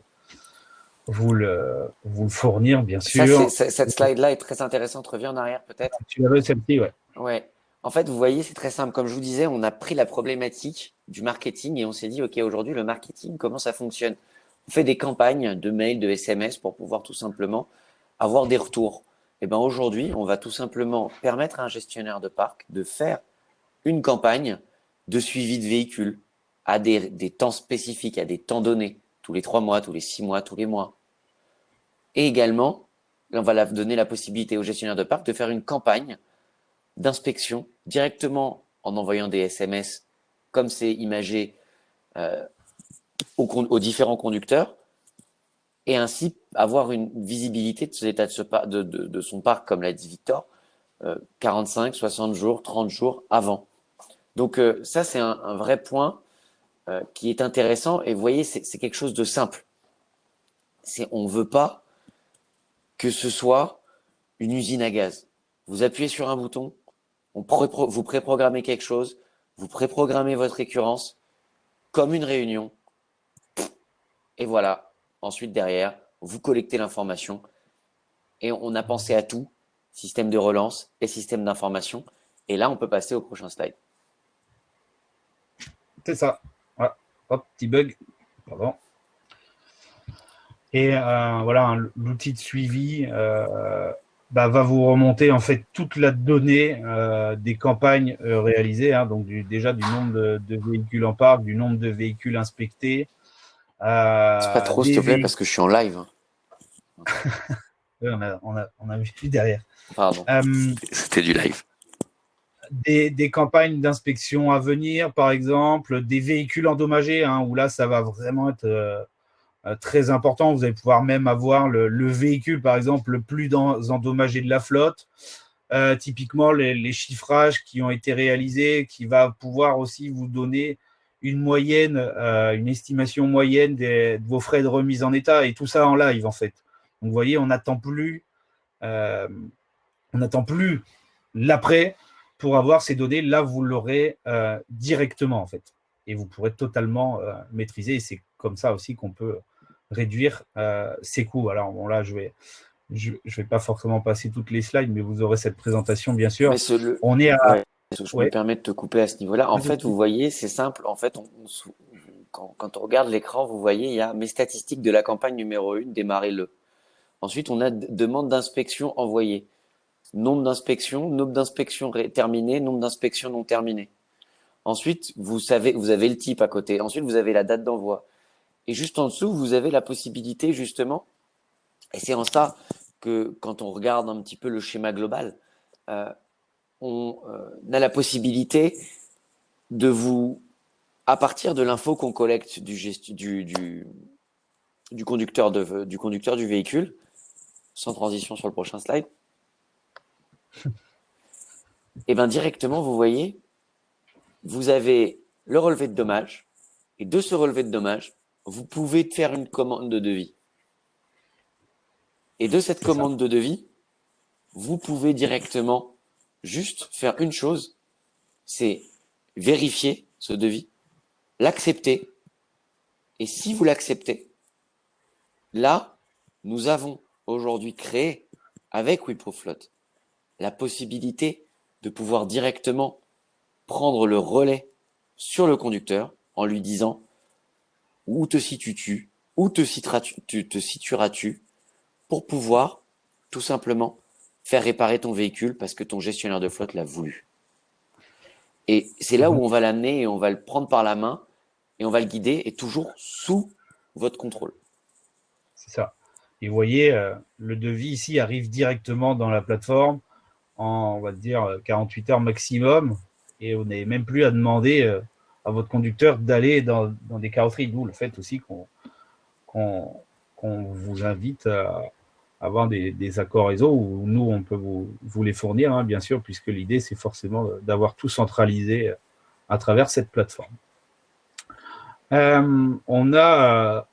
fournir, bien sûr. cette slide-là est très intéressante. Reviens en arrière, peut-être. Tu avais celle-ci, ouais. Ouais. En fait, vous voyez, c'est très simple. Comme je vous disais, on a pris la problématique du marketing et on s'est dit, OK, aujourd'hui, le marketing, comment ça fonctionne? On fait des campagnes de mails, de SMS pour pouvoir tout simplement avoir des retours. Et ben aujourd'hui, on va tout simplement permettre à un gestionnaire de parc de faire une campagne de suivi de véhicules à des temps spécifiques, à des temps donnés, tous les 3 mois, tous les 6 mois, tous les mois. Et également, on va donner la possibilité au gestionnaire de parc de faire une campagne d'inspection directement en envoyant des SMS, comme c'est imagé aux différents conducteurs, et ainsi avoir une visibilité de l'état de son parc, comme l'a dit Victor, 45, 60 jours, 30 jours avant. Donc ça, c'est un vrai point qui est intéressant. Et vous voyez, c'est quelque chose de simple. On ne veut pas que ce soit une usine à gaz. Vous appuyez sur un bouton, vous préprogrammez quelque chose, vous préprogrammez votre récurrence comme une réunion. Et voilà. Ensuite, derrière, vous collectez l'information. Et on a pensé à tout, système de relance et système d'information. Et là, on peut passer au prochain slide. C'est ça. Voilà. Hop, petit bug. Pardon. Et voilà, l'outil de suivi va vous remonter en fait toute la donnée des campagnes réalisées, hein, donc déjà du nombre de véhicules en parc, du nombre de véhicules inspectés. C'est pas trop, s'il te plaît, parce que je suis en live. Oui, on a vu derrière. Pardon, c'était du live. Des campagnes d'inspection à venir, par exemple, des véhicules endommagés, hein, où là, ça va vraiment être très important. Vous allez pouvoir même avoir le véhicule, par exemple, le plus endommagé de la flotte. Typiquement, les chiffrages qui ont été réalisés, qui va pouvoir aussi vous donner une moyenne, une estimation moyenne de vos frais de remise en état, et tout ça en live, en fait. Donc, vous voyez, on n'attend plus l'après pour avoir ces données. Là, vous l'aurez directement, en fait. Et vous pourrez totalement maîtriser. Et c'est comme ça aussi qu'on peut réduire ses coûts. Alors, bon, là, je vais pas forcément passer toutes les slides, mais vous aurez cette présentation, bien sûr. Mais on est à... Ouais, je me permets de te couper à ce niveau-là. En fait, vous voyez, c'est simple. En fait, quand on regarde l'écran, vous voyez, il y a mes statistiques de la campagne numéro 1, démarrez-le. Ensuite, on a demande d'inspection envoyée. Nombre d'inspections terminées, nombre d'inspections non terminées. Ensuite, vous avez le type à côté. Ensuite, vous avez la date d'envoi. Et juste en dessous, vous avez la possibilité, justement, et c'est en ça que quand on regarde un petit peu le schéma global, on a la possibilité de vous, à partir de l'info qu'on collecte du conducteur du véhicule, sans transition sur le prochain slide, et bien directement, vous voyez, vous avez le relevé de dommages, et de ce relevé de dommages, vous pouvez faire une commande de devis. Et de cette commande de devis, vous pouvez directement juste faire une chose, c'est vérifier ce devis, l'accepter, et si vous l'acceptez, là, nous avons aujourd'hui créé, avec WeProFloat, la possibilité de pouvoir directement prendre le relais sur le conducteur en lui disant où te situes-tu, où te situeras-tu pour pouvoir tout simplement faire réparer ton véhicule parce que ton gestionnaire de flotte l'a voulu. Et c'est là où on va l'amener et on va le prendre par la main et on va le guider et toujours sous votre contrôle. C'est ça. Et vous voyez, le devis ici arrive directement dans la plateforme en, on va dire, 48 heures maximum, et vous n'avez même plus à demander à votre conducteur d'aller dans des carrosseries, d'où le fait aussi qu'on vous invite à avoir des accords réseau où nous, on peut vous les fournir, hein, bien sûr, puisque l'idée, c'est forcément d'avoir tout centralisé à travers cette plateforme. On a...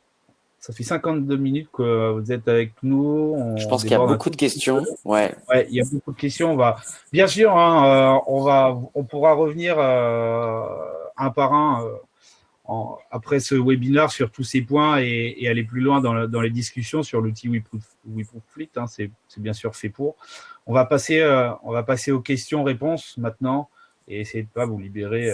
Ça fait 52 minutes que vous êtes avec nous. Je pense qu'il y a beaucoup de questions. Ouais, il y a beaucoup de questions. Bien sûr, hein, on pourra revenir un par un après ce webinaire sur tous ces points et aller plus loin dans les discussions sur l'outil WeProFloat. Hein, c'est bien sûr fait pour. On va passer aux questions-réponses maintenant. et essayez de ne pas vous libérer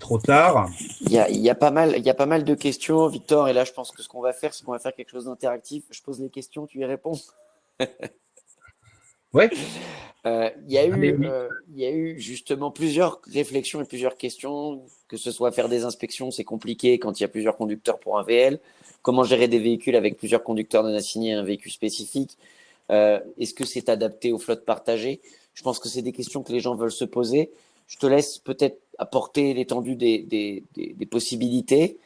trop tard. Il y a pas mal de questions, Victor, et là, je pense que ce qu'on va faire, c'est qu'on va faire quelque chose d'interactif. Je pose les questions, tu y réponds. Ouais, allez, oui. Il y a eu justement plusieurs réflexions et plusieurs questions, que ce soit faire des inspections, c'est compliqué quand il y a plusieurs conducteurs pour un VL. Comment gérer des véhicules avec plusieurs conducteurs non assignés à un véhicule spécifique? Est-ce que c'est adapté aux flottes partagées? Je pense que c'est des questions que les gens veulent se poser. Je te laisse peut-être apporter l'étendue des possibilités,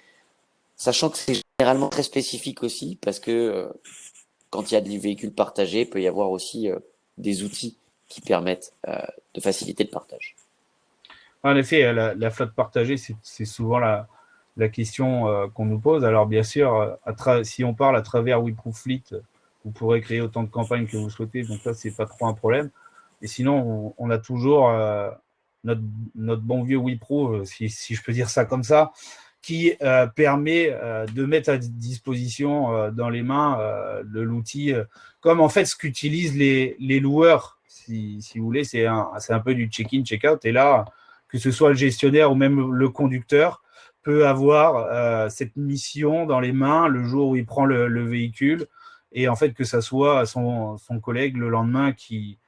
sachant que c'est généralement très spécifique aussi, parce que quand il y a des véhicules partagés, il peut y avoir aussi des outils qui permettent de faciliter le partage. En effet, la flotte partagée, c'est souvent la question qu'on nous pose. Alors, bien sûr, si on parle à travers WeProof Fleet, vous pourrez créer autant de campagnes que vous souhaitez, donc ça, c'est pas trop un problème. Et sinon, on a toujours notre bon vieux WePro, si je peux dire ça comme ça, qui permet de mettre à disposition dans les mains de l'outil, comme en fait ce qu'utilisent les loueurs, si vous voulez, c'est un peu du check-in, check-out. Et là, que ce soit le gestionnaire ou même le conducteur, peut avoir cette mission dans les mains le jour où il prend le véhicule, et en fait que ça soit son collègue le lendemain qui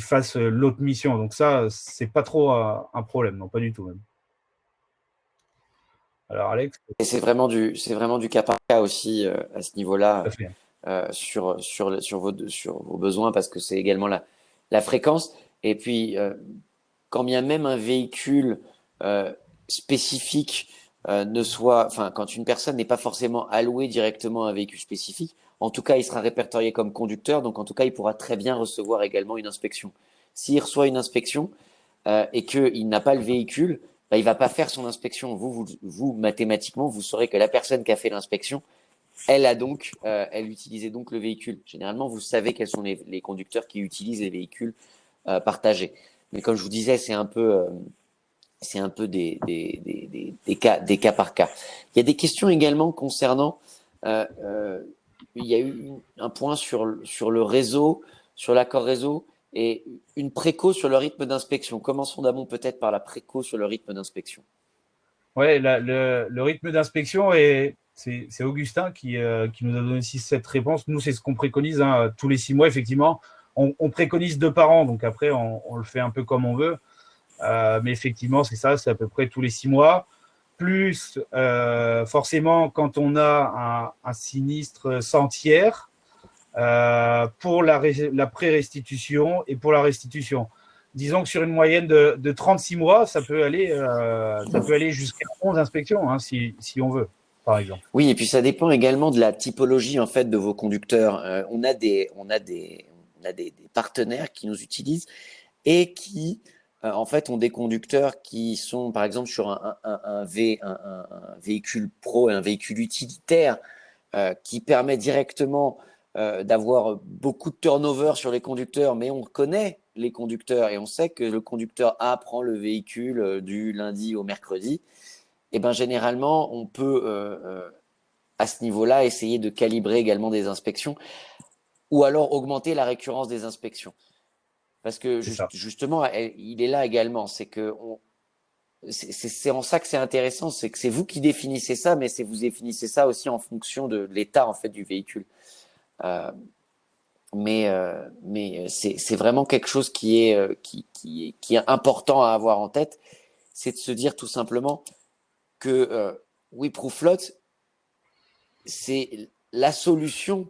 fasse l'autre mission. Donc ça, c'est pas trop un problème, non, pas du tout même. Alors Alex, Et c'est vraiment du cas par cas aussi à ce tout à niveau-là fait. sur vos besoins parce que c'est également la fréquence. Et puis, quand bien même un véhicule spécifique ne soit, enfin, quand une personne n'est pas forcément allouée directement à un véhicule spécifique, en tout cas, il sera répertorié comme conducteur, donc en tout cas, il pourra très bien recevoir également une inspection. S'il reçoit une inspection et qu'il n'a pas le véhicule, bah, il ne va pas faire son inspection. Vous, mathématiquement, vous saurez que la personne qui a fait l'inspection, elle utilisait donc le véhicule. Généralement, vous savez quels sont les conducteurs qui utilisent les véhicules partagés. Mais comme je vous disais, c'est un peu des cas par cas. Il y a des questions également concernant, euh, euh, il y a eu un point sur le réseau, sur l'accord réseau, et une préco sur le rythme d'inspection. Commençons d'abord peut-être par la préco sur le rythme d'inspection. Ouais, le rythme d'inspection, c'est Augustin qui nous a donné aussi cette réponse. Nous, c'est ce qu'on préconise tous les 6 mois, effectivement. On préconise 2 par an, donc après, on le fait un peu comme on veut. Mais effectivement, c'est ça, c'est à peu près tous les 6 mois. Plus, forcément, quand on a un sinistre sans tiers, pour la pré-restitution et pour la restitution. Disons que sur une moyenne de 36 mois, ça peut aller jusqu'à 11 inspections, hein, si on veut, par exemple. Oui, et puis ça dépend également de la typologie en fait de vos conducteurs. On a des partenaires qui nous utilisent et qui en fait ont des conducteurs qui sont par exemple sur un véhicule pro et un véhicule utilitaire qui permet directement d'avoir beaucoup de turnover sur les conducteurs, mais on connaît les conducteurs et on sait que le conducteur A prend le véhicule du lundi au mercredi. Et ben généralement, on peut à ce niveau-là essayer de calibrer également des inspections ou alors augmenter la récurrence des inspections. Parce que C'est ça. justement, il est là également. C'est en ça que c'est intéressant, c'est que c'est vous qui définissez ça, mais c'est vous définissez ça aussi en fonction de l'état en fait du véhicule. Euh, mais c'est vraiment quelque chose qui est important à avoir en tête, c'est de se dire tout simplement que WeProofLot, c'est la solution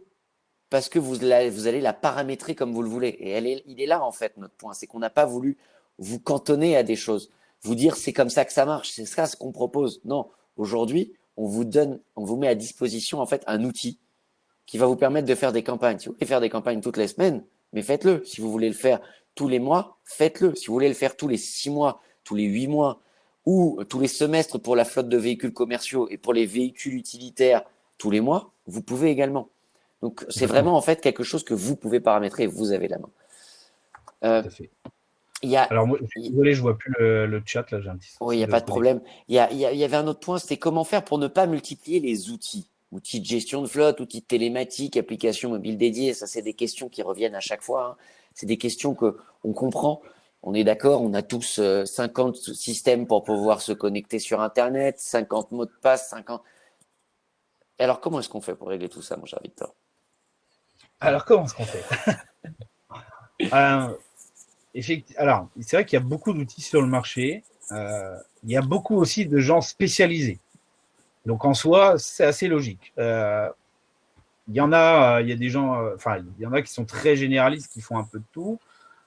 parce que vous allez la paramétrer comme vous le voulez. Et il est là, en fait, notre point. C'est qu'on n'a pas voulu vous cantonner à des choses. Vous dire, c'est comme ça que ça marche. C'est ça ce qu'on propose. Non. Aujourd'hui, on vous met à disposition, en fait, un outil qui va vous permettre de faire des campagnes. Si vous voulez faire des campagnes toutes les semaines, mais faites-le. Si vous voulez le faire tous les mois, faites-le. Si vous voulez le faire tous les 6 mois, tous les 8 mois, ou tous les semestres pour la flotte de véhicules commerciaux et pour les véhicules utilitaires tous les mois, vous pouvez également. Donc, c'est Complètement. vraiment en fait quelque chose que vous pouvez paramétrer et vous avez la main. Euh, Tout à fait. Il y a, Alors, moi, je suis il désolé, je vois plus le chat, là, j'ai un petit oui, il n'y souci a de pas de connexion. problème. Il y avait un autre point, c'était comment faire pour ne pas multiplier les outils. Outils de gestion de flotte, outils de télématique, applications mobiles dédiées. Ça, c'est des questions qui reviennent à chaque fois, hein. C'est des questions que on comprend. On est d'accord, on a tous 50 systèmes pour pouvoir se connecter sur Internet, 50 mots de passe, 50. Alors, comment est-ce qu'on fait pour régler tout ça, mon cher Victor? Alors, comment est-ce qu'on fait? euh, Alors, c'est vrai qu'il y a beaucoup d'outils sur le marché. Il y a beaucoup aussi de gens spécialisés. Donc, en soi, c'est assez logique. Il y a des gens, enfin, il y en a qui sont très généralistes, qui font un peu de tout.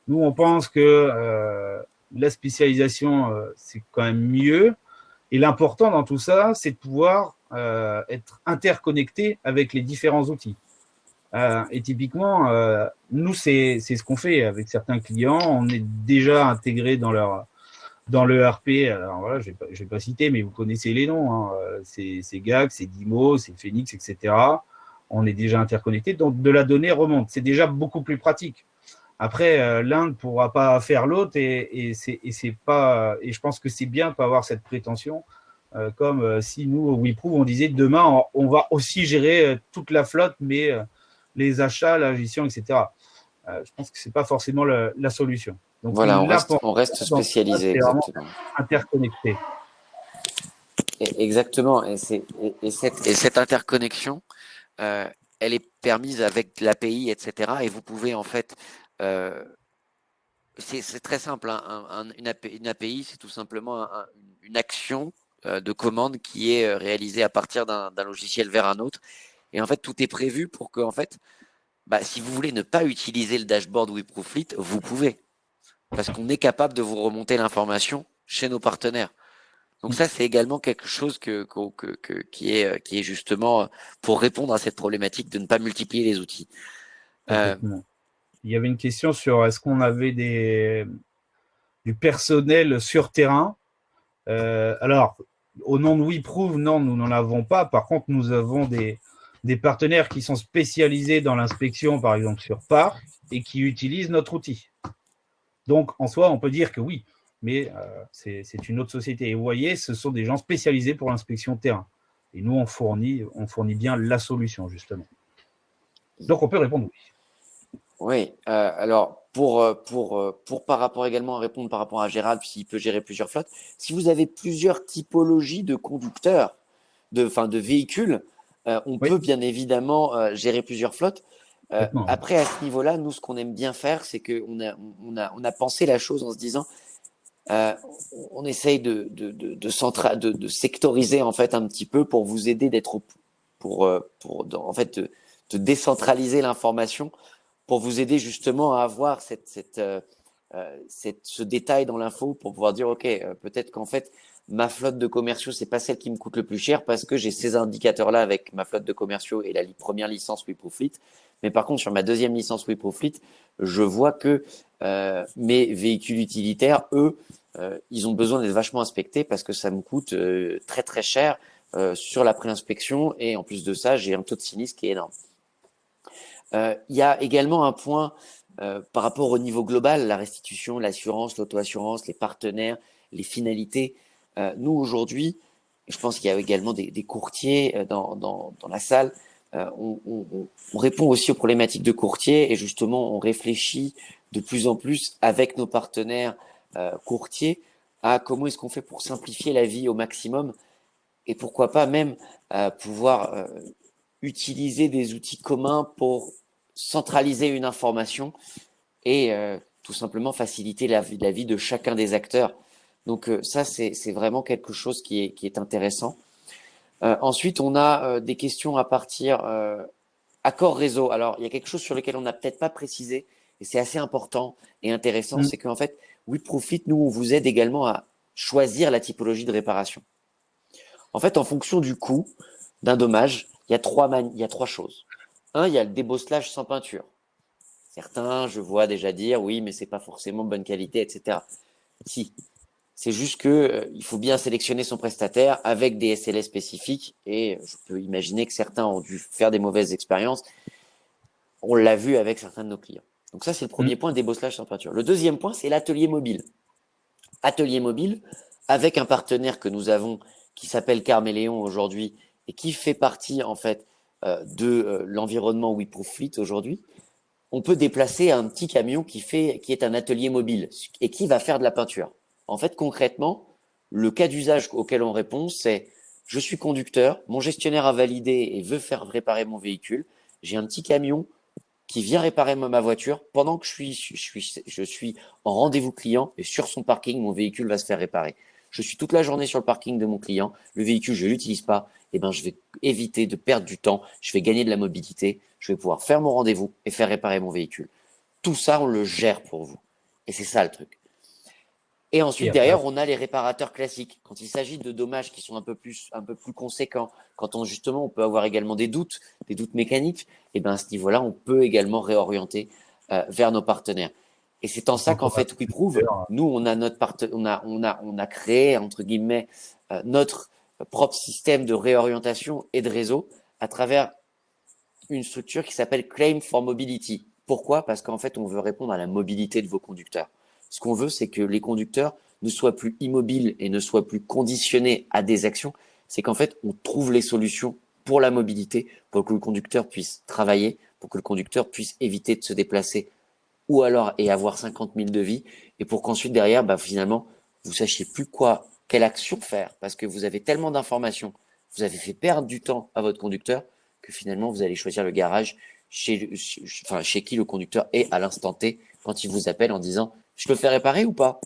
Nous, on pense que la spécialisation, c'est quand même mieux. Et l'important dans tout ça, c'est de pouvoir être interconnecté avec les différents outils. Et typiquement, nous, c'est ce qu'on fait avec certains clients. On est déjà intégré dans le ERP. Alors voilà, je vais pas citer, mais vous connaissez les noms. Hein. C'est GAC, c'est Dimo, c'est Phoenix, etc. On est déjà interconnecté. Donc, de la donnée remonte. C'est déjà beaucoup plus pratique. Après, l'un ne pourra pas faire l'autre c'est pas. Et je pense que c'est bien de pas avoir cette prétention. Comme si nous, au WeProve, on disait demain, on va aussi gérer toute la flotte, mais les achats, la gestion, etc. Je pense que c'est pas forcément la solution. Donc Voilà, on l'important reste dans tout ça, spécialisé, c'est vraiment exactement. interconnecté. Exactement. Et cette interconnexion, euh, elle est permise avec l'API, etc. Et vous pouvez en fait, euh, c'est très simple, hein, une API, c'est tout simplement une action de commande qui est réalisée à partir d'un logiciel vers un autre. Et en fait, tout est prévu pour que, en fait, bah, si vous voulez ne pas utiliser le dashboard WeProofit, vous pouvez, parce qu'on est capable de vous remonter l'information chez nos partenaires. Donc ça, c'est également quelque chose qui est justement pour répondre à cette problématique de ne pas multiplier les outils. Complètement. Il y avait une question sur est-ce qu'on avait du personnel sur terrain. Alors, au nom de WeProve, non, nous n'en avons pas. Par contre, nous avons des partenaires qui sont spécialisés dans l'inspection, par exemple sur Parc, et qui utilisent notre outil. Donc, en soi, on peut dire que oui, mais c'est une autre société. Et vous voyez, ce sont des gens spécialisés pour l'inspection terrain. Et nous, on fournit bien la solution, justement. Donc, on peut répondre oui. Oui, alors pour par rapport également à répondre par rapport à Gérald, s'il peut gérer plusieurs flottes, si vous avez plusieurs typologies de conducteurs, de véhicules, on Oui, peut bien évidemment gérer plusieurs flottes. complètement. Après, à ce niveau-là, nous, ce qu'on aime bien faire, c'est qu'on a pensé la chose en se disant, euh, on essaye de sectoriser en fait un petit peu pour vous aider en fait, de décentraliser l'information pour vous aider justement à avoir ce détail dans l'info pour pouvoir dire, OK, peut-être qu'en fait, ma flotte de commerciaux, c'est pas celle qui me coûte le plus cher parce que j'ai ces indicateurs-là avec ma flotte de commerciaux et la première licence WeProofit. Mais par contre, sur ma deuxième licence WeProofit, je vois que mes véhicules utilitaires, eux, ils ont besoin d'être vachement inspectés parce que ça me coûte très très cher sur la pré-inspection et en plus de ça, j'ai un taux de sinistre qui est énorme. Il y a également un point par rapport au niveau global, la restitution, l'assurance, l'auto-assurance, les partenaires, les finalités. Nous, aujourd'hui, je pense qu'il y a également des courtiers dans la salle. On répond aussi aux problématiques de courtiers et justement, on réfléchit de plus en plus avec nos partenaires courtiers à comment est-ce qu'on fait pour simplifier la vie au maximum et pourquoi pas même pouvoir utiliser des outils communs pour centraliser une information et tout simplement faciliter la vie de chacun des acteurs. Donc ça, c'est vraiment quelque chose qui est intéressant. Ensuite, on a des questions à partir accord réseau. Alors, il y a quelque chose sur lequel on n'a peut-être pas précisé, et c'est assez important et intéressant, Mm. c'est qu'en fait, WeProfit, nous, on vous aide également à choisir la typologie de réparation. En fait, en fonction du coût d'un dommage, il y a trois choses. Un, il y a le débosselage sans peinture. Certains, je vois déjà dire, oui, mais c'est pas forcément bonne qualité, etc. Si, c'est juste que il faut bien sélectionner son prestataire avec des SLS spécifiques et je peux imaginer que certains ont dû faire des mauvaises expériences. On l'a vu avec certains de nos clients. Donc ça, c'est le premier Mm. point, débosselage sans peinture. Le deuxième point, c'est l'atelier mobile. Atelier mobile avec un partenaire que nous avons qui s'appelle Carméléon aujourd'hui et qui fait partie en fait de l'environnement WeProofit aujourd'hui. on peut déplacer un petit camion qui est un atelier mobile et qui va faire de la peinture. En fait, concrètement, le cas d'usage auquel on répond, c'est je suis conducteur, mon gestionnaire a validé et veut faire réparer mon véhicule. J'ai un petit camion qui vient réparer ma voiture pendant que je suis en rendez-vous client et sur son parking, mon véhicule va se faire réparer. Je suis toute la journée sur le parking de mon client, le véhicule, je ne l'utilise pas, et ben, je vais éviter de perdre du temps, je vais gagner de la mobilité, je vais pouvoir faire mon rendez-vous et faire réparer mon véhicule. Tout ça, on le gère pour vous. Et c'est ça le truc. Et ensuite, derrière, on a les réparateurs classiques. Quand il s'agit de dommages qui sont un peu plus conséquents, quand justement, on peut avoir également des doutes mécaniques, et ben à ce niveau-là, on peut également réorienter vers nos partenaires. Et c'est en ça qu'en fait, WeProve, nous, on a créé, entre guillemets, notre propre système de réorientation et de réseau à travers une structure qui s'appelle Claim for Mobility. Pourquoi? Parce qu'en fait, on veut répondre à la mobilité de vos conducteurs. Ce qu'on veut, c'est que les conducteurs ne soient plus immobiles et ne soient plus conditionnés à des actions. C'est qu'en fait, on trouve les solutions pour la mobilité, pour que le conducteur puisse travailler, pour que le conducteur puisse éviter de se déplacer ou alors et avoir 50 000 devis et pour qu'ensuite derrière, bah, finalement, vous sachiez plus quelle action faire parce que vous avez tellement d'informations, vous avez fait perdre du temps à votre conducteur que finalement, vous allez choisir le garage chez qui le conducteur est à l'instant T quand il vous appelle en disant « Je peux faire réparer ou pas ?»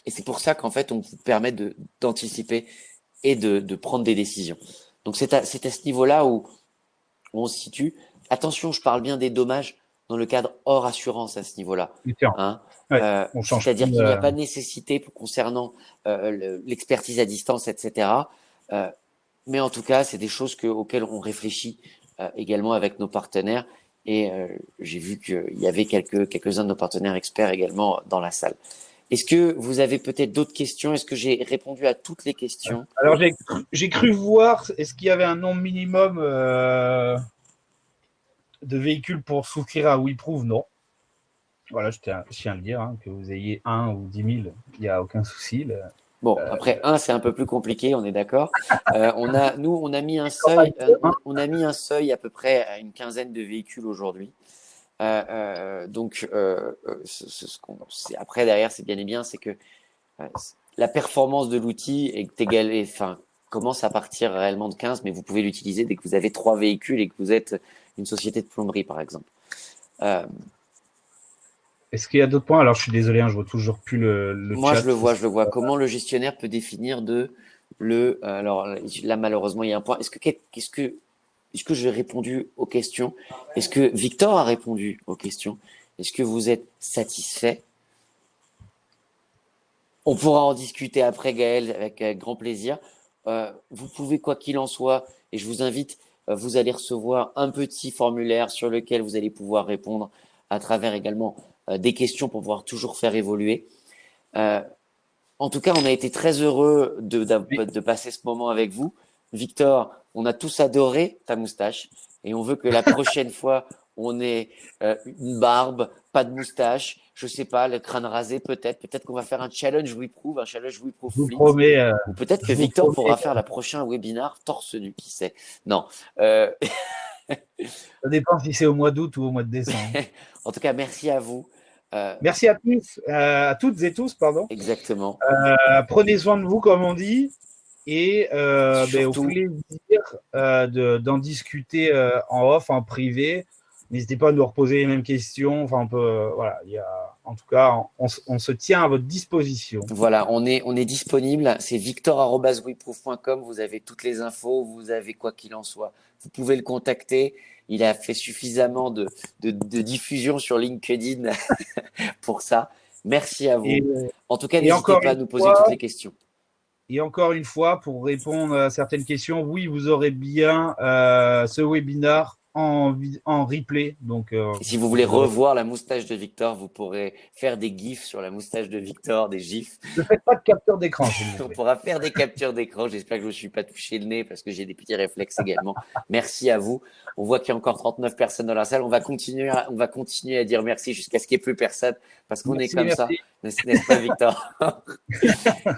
Et c'est pour ça qu'en fait, on vous permet d'anticiper et de prendre des décisions. Donc, c'est à ce niveau-là où on se situe. Attention, je parle bien des dommages dans le cadre hors assurance à ce niveau-là. Hein, c'est-à-dire qu'il n'y a pas de nécessité concernant l'expertise à distance, etc. Mais en tout cas, c'est des choses auxquelles on réfléchit également avec nos partenaires. Et j'ai vu qu'il y avait quelques-uns de nos partenaires experts également dans la salle. Est-ce que vous avez peut-être d'autres questions? Est-ce que j'ai répondu à toutes les questions? Alors, j'ai cru voir, est-ce qu'il y avait un nombre minimum de véhicules pour souscrire à WeProve? Non. Voilà, je tiens à le dire, hein, que vous ayez 1 ou 10 000, il n'y a aucun souci. Bon, après, c'est un peu plus compliqué, on est d'accord. On a mis un seuil, à peu près à une quinzaine de véhicules aujourd'hui. Donc, après, derrière, c'est bien et bien, c'est que la performance de l'outil commence à partir réellement de 15, mais vous pouvez l'utiliser dès que vous avez 3 véhicules et que vous êtes une société de plomberie, par exemple. Est-ce qu'il y a d'autres points? Alors, je suis désolé, hein, je vois toujours plus le Moi, chat. je le vois. Comment le gestionnaire peut définir alors là, malheureusement, il y a un point. Est-ce que j'ai répondu aux questions? Est-ce que Victor a répondu aux questions? Est-ce que vous êtes satisfait? On pourra en discuter après, Gaël, avec grand plaisir. Vous pouvez, quoi qu'il en soit, et je vous invite, vous allez recevoir un petit formulaire sur lequel vous allez pouvoir répondre à travers également des questions pour pouvoir toujours faire évoluer. En tout cas, on a été très heureux de passer ce moment avec vous. Victor, on a tous adoré ta moustache et on veut que la prochaine fois, on ait une barbe, pas de moustache, je sais pas, le crâne rasé peut-être. Peut-être qu'on va faire un challenge WeProve Je vous Fleet. promets. Ou peut-être que Victor pourra faire la prochaine webinar torse nu, qui sait. Non. Ça dépend si c'est au mois d'août ou au mois de décembre. En tout cas, merci à vous. Merci à tous, à toutes et tous, pardon. Exactement. Prenez soin de vous, comme on dit, et au plaisir d'en discuter en off, en privé. N'hésitez pas à nous reposer les mêmes questions. Enfin, on peut, voilà, en tout cas, on se tient à votre disposition. Voilà, on est disponible. C'est victor@weproof.com. Vous avez toutes les infos. Vous avez quoi qu'il en soit. Vous pouvez le contacter. Il a fait suffisamment de diffusion sur LinkedIn pour ça. Merci à vous. En tout cas, n'hésitez pas à nous poser toutes les questions. Et encore une fois, pour répondre à certaines questions, oui, vous aurez bien ce webinaire en replay. Donc, si vous voulez revoir la moustache de Victor, vous pourrez faire des gifs sur la moustache de Victor, des gifs. Ne faites pas de capture d'écran. On pourra faire des captures d'écran. J'espère que je ne me suis pas touché le nez parce que j'ai des petits réflexes également. Merci à vous. On voit qu'il y a encore 39 personnes dans la salle. On va continuer à dire merci jusqu'à ce qu'il n'y ait plus personne parce qu'on est comme ça. N'est-ce pas, Victor?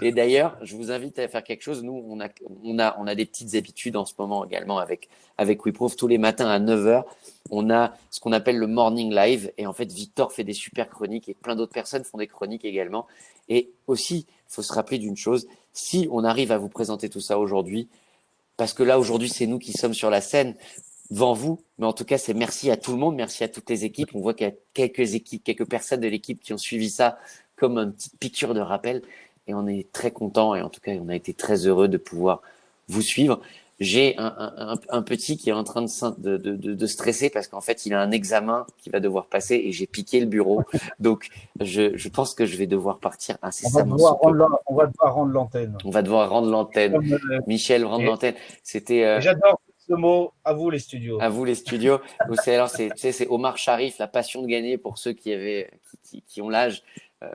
Et d'ailleurs, je vous invite à faire quelque chose. Nous, on a des petites habitudes en ce moment également avec WeProof. Tous les matins à 9 heures, on a ce qu'on appelle le morning live. Et en fait, Victor fait des super chroniques et plein d'autres personnes font des chroniques également. Et aussi, il faut se rappeler d'une chose. Si on arrive à vous présenter tout ça aujourd'hui, parce que là, aujourd'hui, c'est nous qui sommes sur la scène devant vous. Mais en tout cas, c'est merci à tout le monde. Merci à toutes les équipes. On voit qu'il y a quelques équipes, quelques personnes de l'équipe qui ont suivi ça comme une petite piqûre de rappel. Et on est très content. Et en tout cas, on a été très heureux de pouvoir vous suivre. J'ai un petit qui est en train de stresser parce qu'en fait, il a un examen qu'il va devoir passer et j'ai piqué le bureau. Donc, je pense que je vais devoir partir incessamment. On va devoir rendre l'antenne. On va devoir rendre l'antenne. Michel, rendre l'antenne. C'était. J'adore ce mot. À vous les studios. À vous les studios. Alors, c'est Omar Sharif, la passion de gagner pour ceux qui ont l'âge.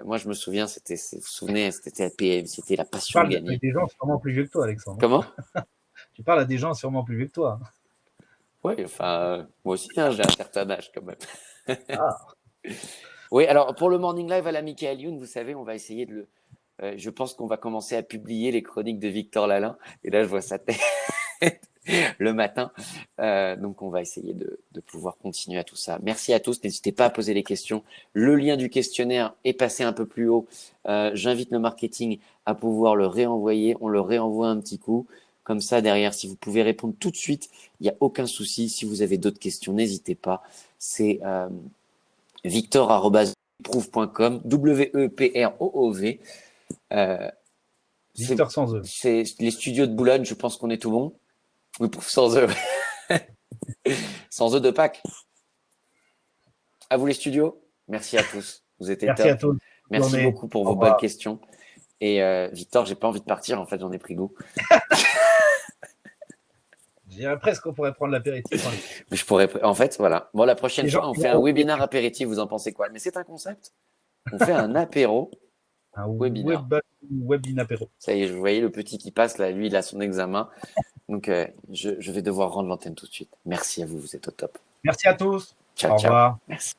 Moi, je me souviens, vous vous souvenez, c'était à PM, c'était la passion de gagner. Tu parles à des gens sûrement plus vieux que toi, Alexandre. Comment? Tu parles à des gens sûrement plus vieux que toi. Oui, enfin, moi aussi, hein, j'ai un certain âge quand même. Ah. Oui, alors pour le Morning Live à la Michael Youn, vous savez, on va essayer je pense qu'on va commencer à publier les chroniques de Victor Lalin. Et là, je vois sa tête le matin. Donc, on va essayer de pouvoir continuer à tout ça. Merci à tous. N'hésitez pas à poser les questions. Le lien du questionnaire est passé un peu plus haut. J'invite le marketing à pouvoir le réenvoyer. On le réenvoie un petit coup. Comme ça, derrière, si vous pouvez répondre tout de suite, il n'y a aucun souci. Si vous avez d'autres questions, n'hésitez pas. C'est victor@weproof.com, WEPROOV. Victor sans eux. C'est les studios de Boulogne, je pense qu'on est tout bon. WeProof sans eux. Sans eux de Pâques. À vous les studios. Merci à tous. Vous êtes Merci top. à tous. Merci beaucoup pour vos bonnes questions. Et Victor, j'ai pas envie de partir. En fait, j'en ai pris goût. Je dirais presque qu'on pourrait prendre l'apéritif. Je pourrais. En fait, voilà. Bon, la prochaine fois, on fait un webinaire apéritif. Vous en pensez quoi? Mais c'est un concept. On fait un apéro. Un webinaire apéro. Ça y est, vous voyez le petit qui passe là. Lui, il a son examen. Donc, je vais devoir rendre l'antenne tout de suite. Merci à vous. Vous êtes au top. Merci à tous. Ciao, Au ciao. revoir. Merci.